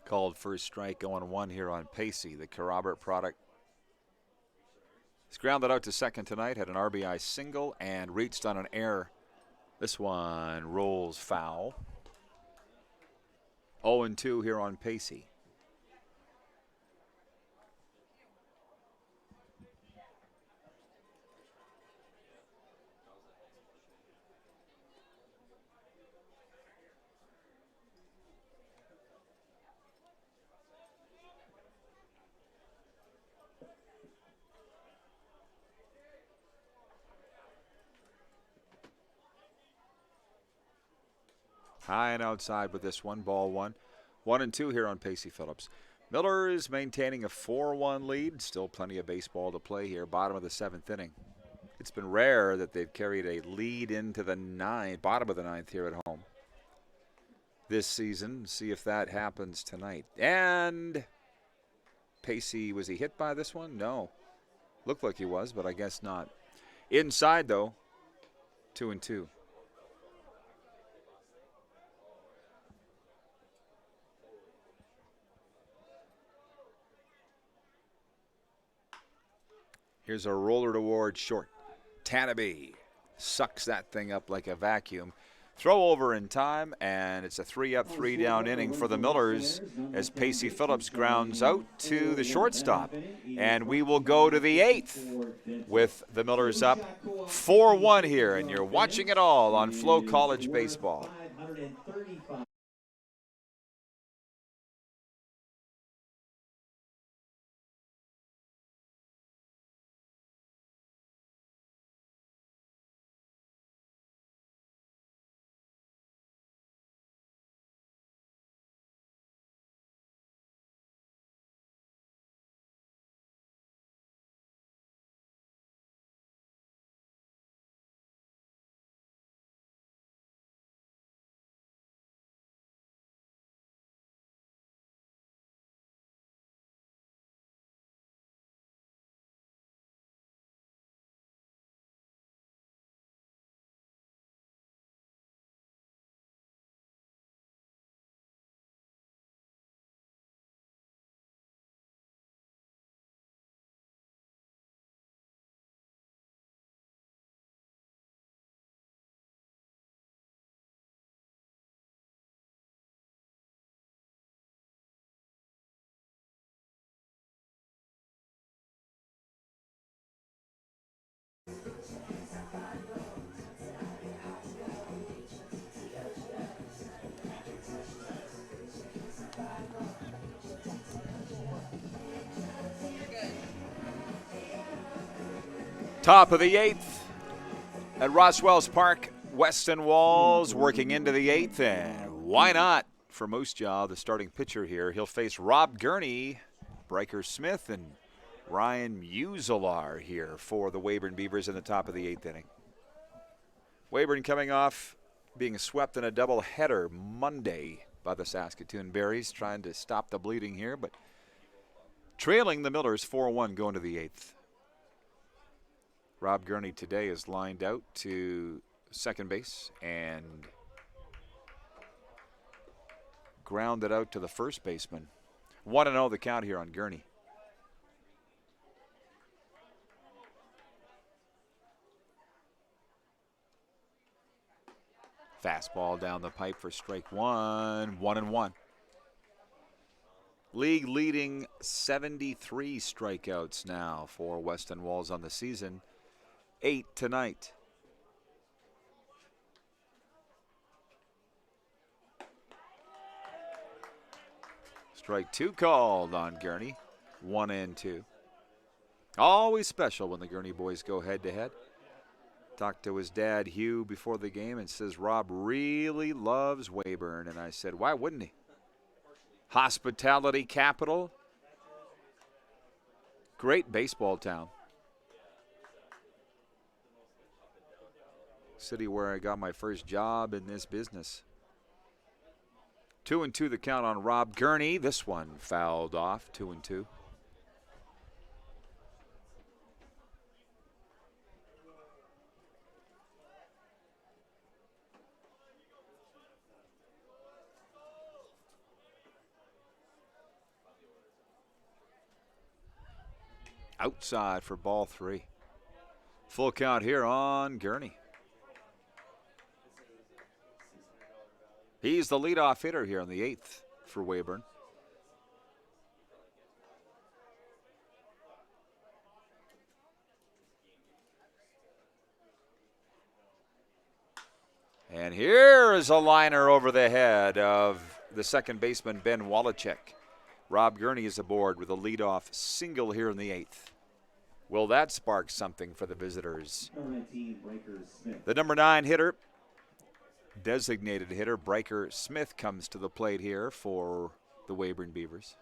Called first strike, 0-1 here on Pacey, the Corrobert product. He's grounded out to second tonight, had an RBI single and reached on an error. This one rolls foul. 0-2 here on Pacey. High and outside with this one, ball 1. 1-2 here on Pacey Phillips. Miller is maintaining a 4-1 lead. Still plenty of baseball to play here. Bottom of the 7th inning. It's been rare that they've carried a lead into the bottom of the 9th here at home this season. See if that happens tonight. And Pacey, was he hit by this one? No. Looked like he was, but I guess not. Inside, though, 2-2. Here's a roller toward short. Taneby sucks that thing up like a vacuum. Throw over in time, and it's a 3-up, 3-down inning for the Millers as Pacey Phillips grounds out to the shortstop. And we will go to the 8th with the Millers up 4-1 here, and you're watching it all on FloCollege Baseball. Top of the 8th at Roswell's Park. Weston Walls working into the 8th, and why not for Moose Jaw, the starting pitcher here. He'll face Rob Gurney, Bryker Smith, and Ryan Muselar here for the Weyburn Beavers in the top of the 8th inning. Weyburn coming off being swept in a doubleheader Monday by the Saskatoon Berries, trying to stop the bleeding here, but trailing the Millers 4-1 going to the 8th. Rob Gurney today is lined out to second base and grounded out to the first baseman. 1-0 the count here on Gurney. Fastball down the pipe for strike one. 1-1. League leading 73 strikeouts now for Weston Walls on the season. 8 tonight. Strike 2 called on Gurney. 1-2. Always special when the Gurney boys go head-to-head. Talked to his dad, Hugh, before the game and says Rob really loves Weyburn. And I said, why wouldn't he? Hospitality capital. Great baseball town. City where I got my first job in this business. 2-2 the count on Rob Gurney. This one fouled off. 2-2. Outside for ball 3. Full count here on Gurney. He's the leadoff hitter here on the 8th for Weyburn. And here is a liner over the head of the second baseman, Ben Wallachek. Rob Gurney is aboard with a leadoff single here in the 8th. Will that spark something for the visitors? Number 19, Bryker Smith. The number 9 hitter, designated hitter, Bryker Smith, comes to the plate here for the Weyburn Beavers.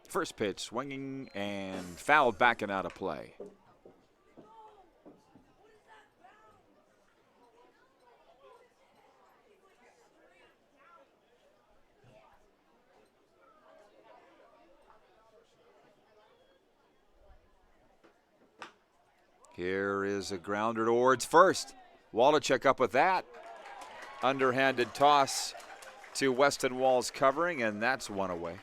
First pitch swinging and fouled back and out of play. Here is a grounder towards first. Wallachek up with that. Underhanded toss to Weston Walls covering, and that's one away.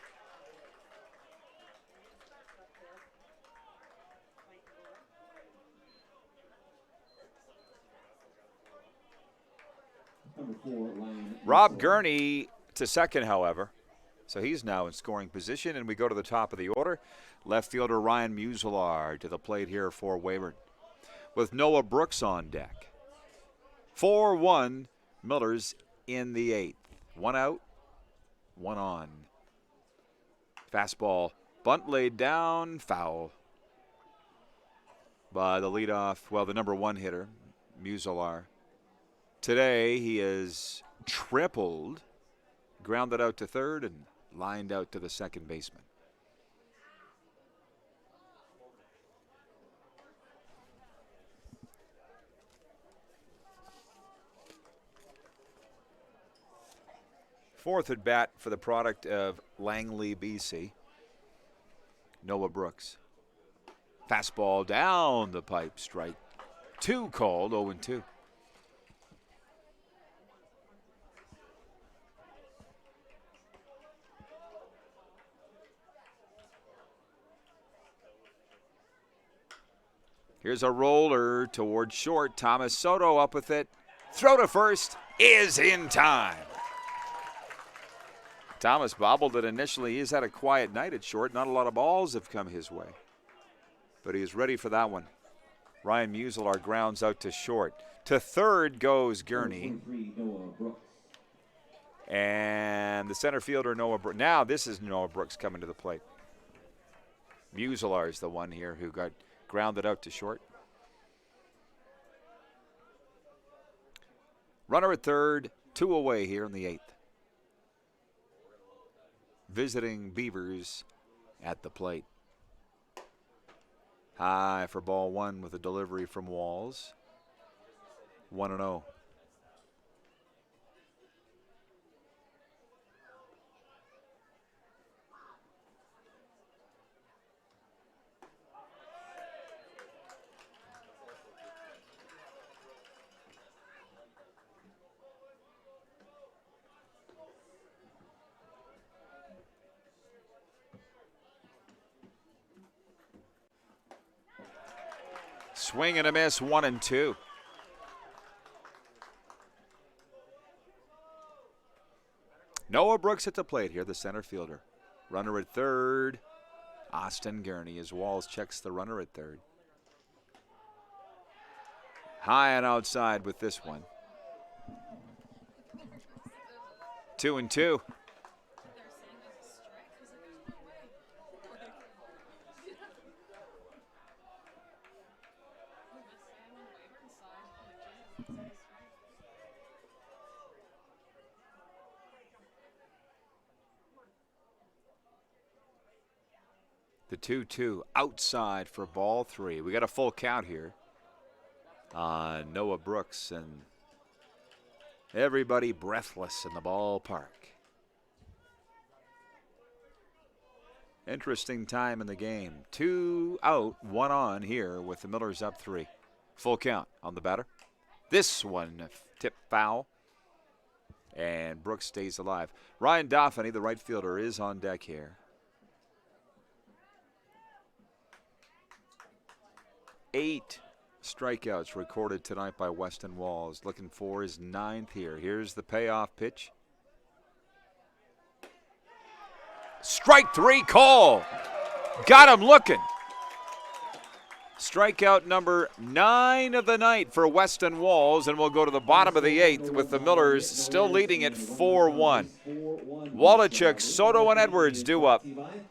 Rob Gurney to second, however. So he's now in scoring position, and we go to the top of the order. Left fielder Ryan Muselar to the plate here for Weyburn, with Noah Brooks on deck. 4-1, Millers in the 8th. 1 out, 1 on. Fastball, bunt laid down, foul by the leadoff, well, the number 1 hitter, Muselar. Today he is tripled, grounded out to third, and lined out to the second baseman. Fourth at bat for the product of Langley, BC, Noah Brooks. Fastball down the pipe, strike 2 called, 0-2. Here's a roller towards short. Thomas Soto up with it. Throw to first is in time. Thomas bobbled it initially. He's had a quiet night at short. Not a lot of balls have come his way, but he is ready for that one. Ryan Muselaar grounds out to short. To third goes Gurney. And the center fielder, Noah Brooks. Now this is Noah Brooks coming to the plate. Muselaar is the one here who got grounded out to short. Runner at third, 2 away here in the 8th. Visiting Beavers at the plate. High for ball 1 with a delivery from Walls. 1-0. Swing and a miss, 1-2. Noah Brooks at the plate here, the center fielder. Runner at third, Austin Gurney, as Walls checks the runner at third. High and outside with this one. 2-2. The 2-2 outside for ball 3. We got a full count here on Noah Brooks, and everybody breathless in the ballpark. Interesting time in the game. 2 out, 1 on here with the Millers up 3. Full count on the batter. This one tipped foul, and Brooks stays alive. Ryan Dauphiny, the right fielder, is on deck here. 8 strikeouts recorded tonight by Weston Walls. Looking for his 9th here. Here's the payoff pitch. Strike 3 call. Got him looking. Strikeout number 9 of the night for Weston Walls, and we'll go to the bottom of the 8th with the Millers still leading at 4-1. Wallachuk, Soto, and Edwards due up.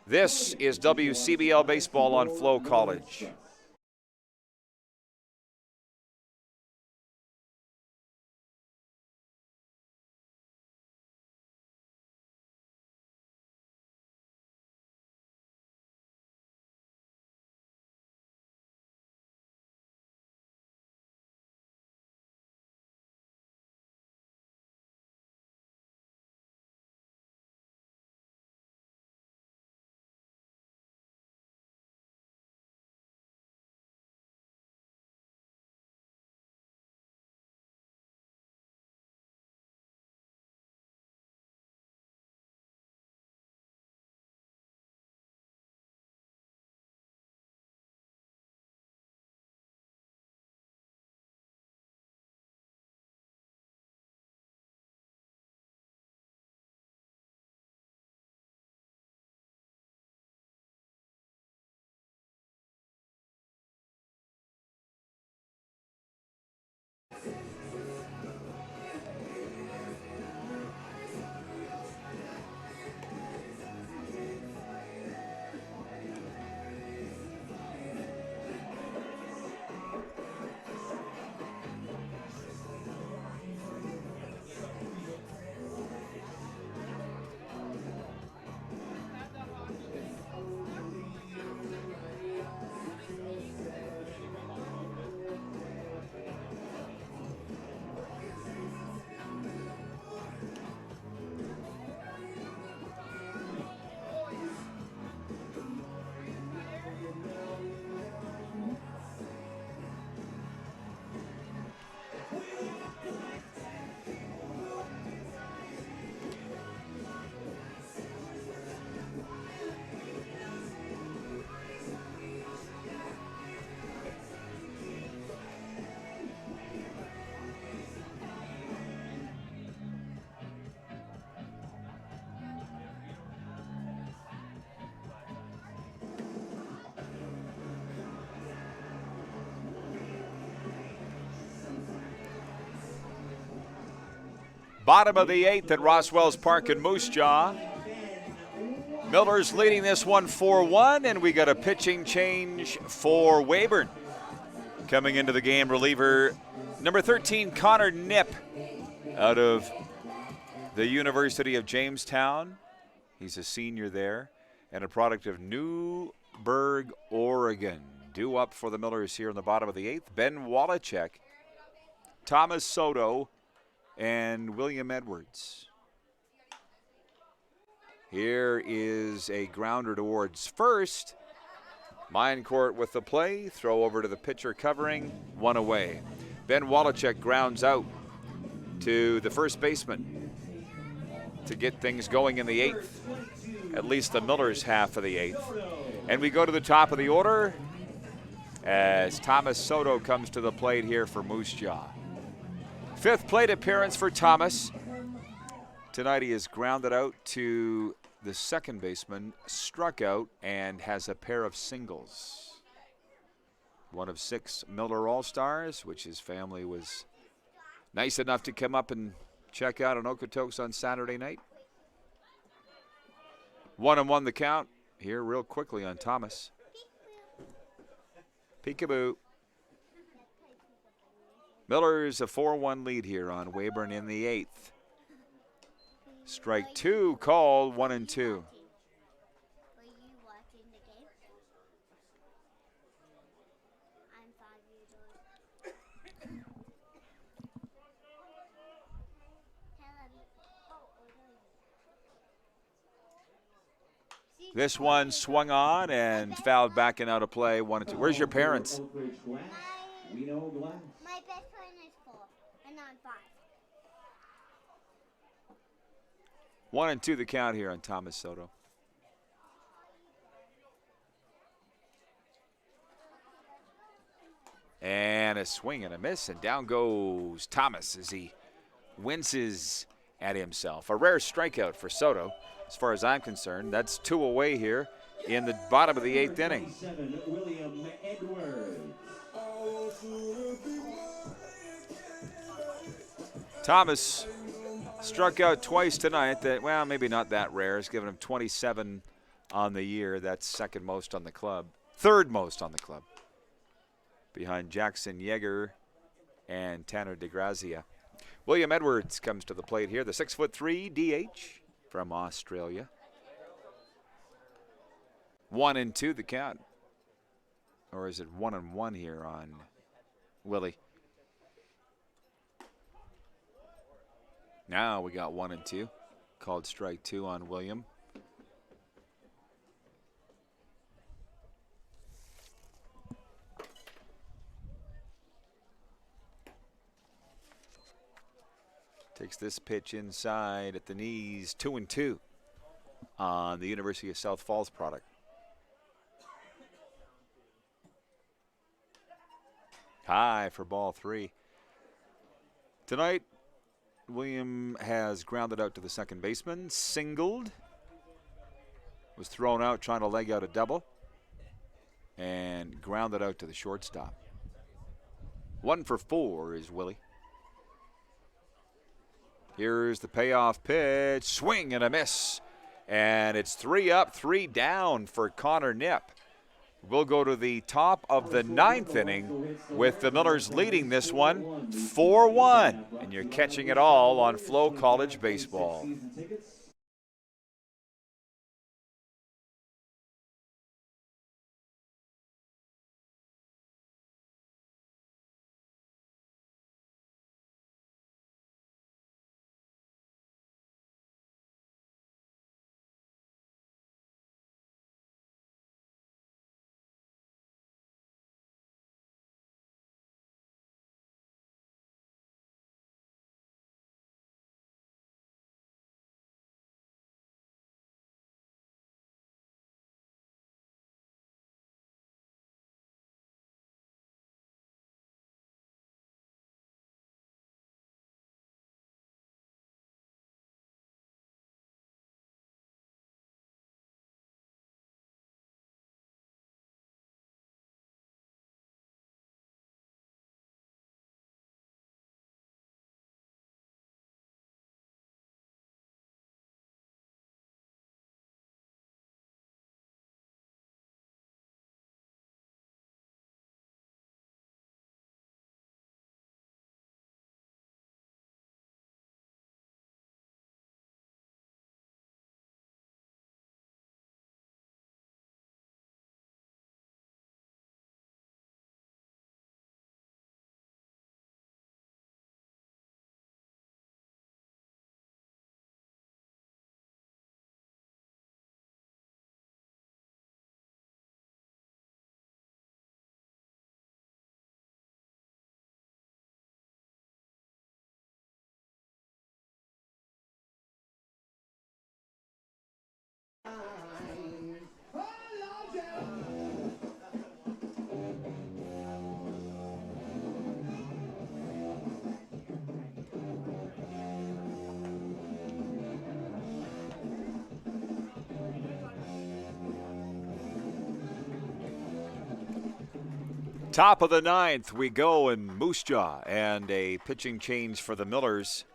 This is WCBL Baseball on FloCollege. Bottom of the 8th at Roswell's Park in Moose Jaw. Miller's leading this one 4-1, and we got a pitching change for Weyburn. Coming into the game, reliever number 13, Connor Knipp, out of the University of Jamestown. He's a senior there and a product of Newburgh, Oregon. Due up for the Millers here in the bottom of the 8th. Ben Wallachek, Thomas Soto, and William Edwards. Here is a grounder towards first. Minecourt with the play. Throw over to the pitcher covering. One away. Ben Wallachek grounds out to the first baseman to get things going in the 8th. At least the Millers' half of the 8th. And we go to the top of the order as Thomas Soto comes to the plate here for Moose Jaw. 5th plate appearance for Thomas. Tonight he is grounded out to the second baseman, struck out, and has a pair of singles. One of 6 Miller All-Stars, which his family was nice enough to come up and check out in Okotoks on Saturday night. 1-1 the count here real quickly on Thomas. Peekaboo. Miller's a 4-1 lead here on Weyburn in the 8th. Strike 2 called, 1-2. Were you watching the game? I'm 5 years old. This one swung on and fouled back and out of play, 1-2. Where's your parents? My best friend is 4, and I'm 5. 1-2 the count here on Thomas Soto. And a swing and a miss, and down goes Thomas as he winces at himself. A rare strikeout for Soto, as far as I'm concerned. That's 2 away here in the bottom of the 8th inning. William Edwards. Thomas struck out twice tonight. That, well, maybe not that rare. It's given him 27 on the year. That's second most on the club. Third most on the club, behind Jackson Yeager and Tanner DeGrazia. William Edwards comes to the plate here, the 6'3" DH from Australia. 1-2 the count. Or is it 1-1 here on Willie? Now we got 1-2. Called strike 2 on William. Takes this pitch inside at the knees, 2-2 on the University of South Falls product. High for ball 3. Tonight, William has grounded out to the second baseman, singled, was thrown out trying to leg out a double, and grounded out to the shortstop. 1 for 4 is Willie. Here's the payoff pitch, swing and a miss. And it's 3 up, 3 down for Connor Knipp. We'll go to the top of the 9th inning with the Millers leading this one 4-1. And you're catching it all on FloCollege Baseball. Top of the ninth, we go in Moose Jaw, and a pitching change for the Millers.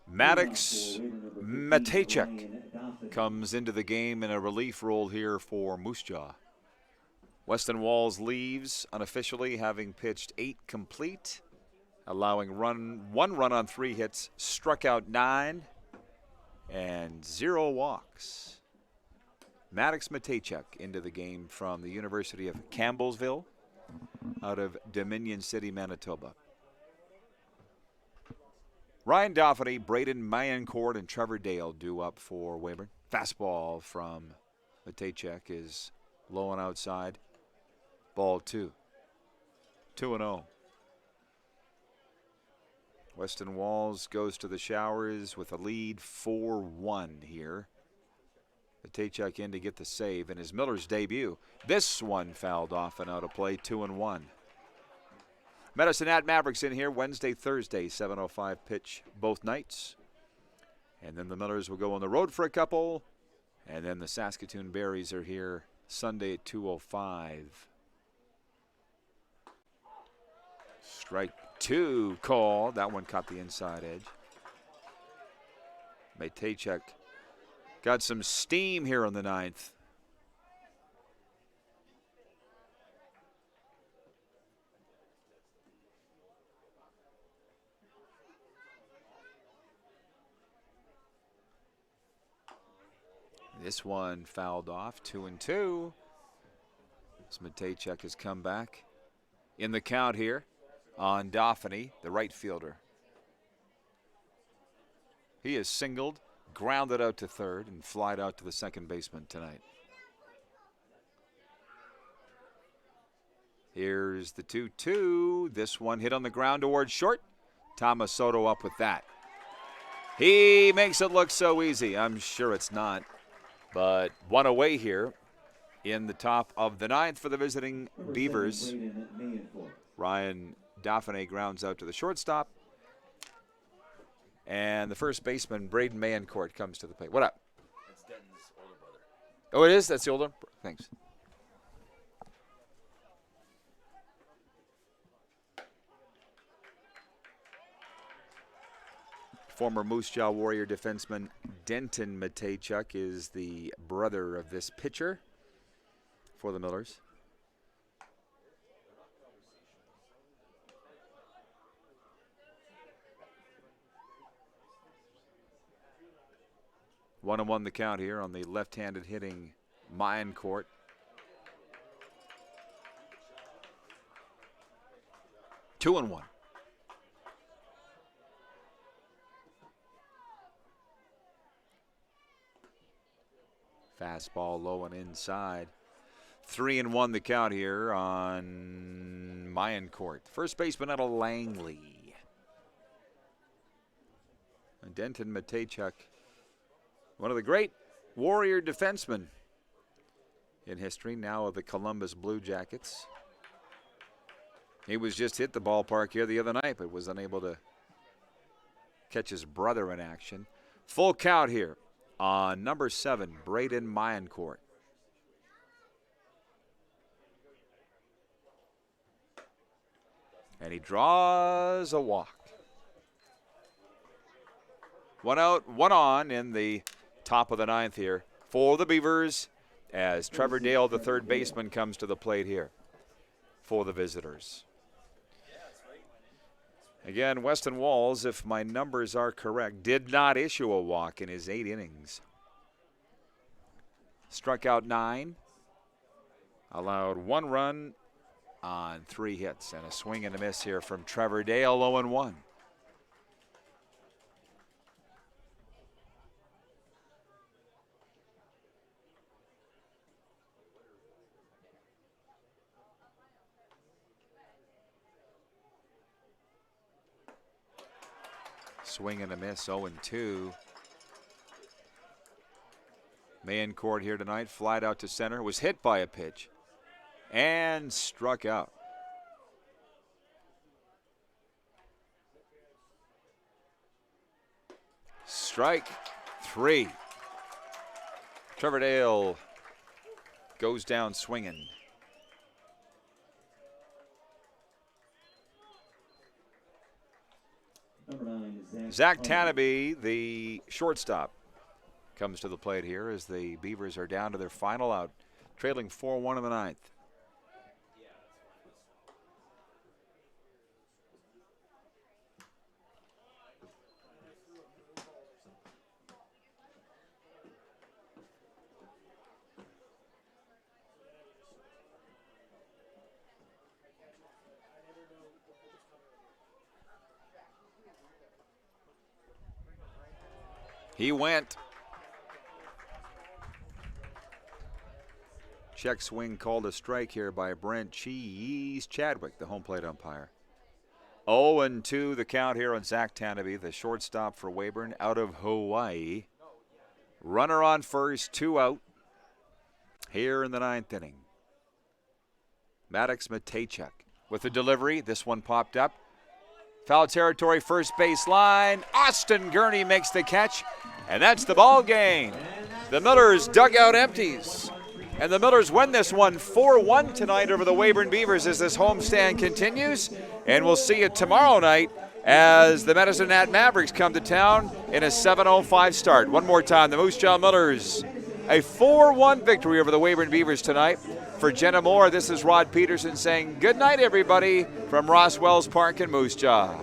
Maddox Matejchuk comes into the game in a relief role here for Moose Jaw. Weston Walls leaves unofficially, having pitched 8 complete, allowing 1 run on 3 hits, struck out 9, and 0 walks. Maddox Matejchuk into the game from the University of Campbellsville, out of Dominion City, Manitoba. Ryan Doffany, Braden Mayencourt, and Trevor Dale due up for Weyburn. Fastball from Matejchuk is low and outside. Ball 2. 2-0. Weston Walls goes to the showers with a lead 4-1 here. Matejchuk in to get the save in his Miller's debut. This one fouled off and out of play, 2-1. Medicine Hat Mavericks in here Wednesday, Thursday, 7:05 pitch both nights. And then the Millers will go on the road for a couple. And then the Saskatoon Berries are here Sunday at 2:05. Strike 2 call. That one caught the inside edge. Matejchuk got some steam here in the ninth. This one fouled off, 2-2. As Matejchuk has come back in the count here on Doffany, the right fielder. He is singled, grounded out to third, and flied out to the second baseman tonight. Here's the 2-2. This one hit on the ground towards short. Thomas Soto up with that. He makes it look so easy. I'm sure it's not. But one away here in the top of the ninth for the visiting Beavers. Ryan Doffany grounds out to the shortstop. And the first baseman, Braden Mayencourt, comes to the plate. What up? That's Denton's older brother. Oh, it is? That's the older? Thanks. Former Moose Jaw Warrior defenseman Denton Matejchuk is the brother of this pitcher for the Millers. One and one the count here on the left-handed hitting Mayencourt. Two and one. Fastball low and inside. 3-1 the count here on Mayencourt. First baseman out of Langley. And Denton Matejchuk, one of the great Warrior defensemen in history, now of the Columbus Blue Jackets. He was just hit the ballpark here the other night, but was unable to catch his brother in action. Full count here on number 7, Braden Mayencourt. And he draws a walk. One out, one on in the top of the ninth here for the Beavers as Trevor Dale, the third baseman, comes to the plate here for the visitors. Again, Weston Walls, if my numbers are correct, did not issue a walk in his 8 innings. Struck out 9, allowed 1 run on 3 hits, and a swing and a miss here from Trevor Dale, 0-1. Swing and a miss, 0-2. Main court here tonight, flied out to center, was hit by a pitch, and struck out. Strike 3. Trevor Dale goes down swinging. Number 9 is Zach Tanabe, the shortstop, comes to the plate here as the Beavers are down to their final out, trailing 4-1 in the 9th. He went. Check swing called a strike here by Brent Cheese Chadwick, the home plate umpire. 0-2 the count here on Zach Tanabe, the shortstop for Weyburn out of Hawaii. Runner on first, 2 out here in the 9th inning. Maddox Matejchuk with the delivery. This one popped up. Foul territory, first base line. Austin Gurney makes the catch, and that's the ball game. The Millers dugout empties, and the Millers win this one 4-1 tonight over the Weyburn Beavers as this homestand continues. And we'll see you tomorrow night as the Medicine Hat Mavericks come to town in a 7:05 start. One more time, the Moose Jaw Millers, a 4-1 victory over the Weyburn Beavers tonight. For Jenna Moore, this is Rod Peterson saying good night, everybody, from Ross Wells Park in Moose Jaw.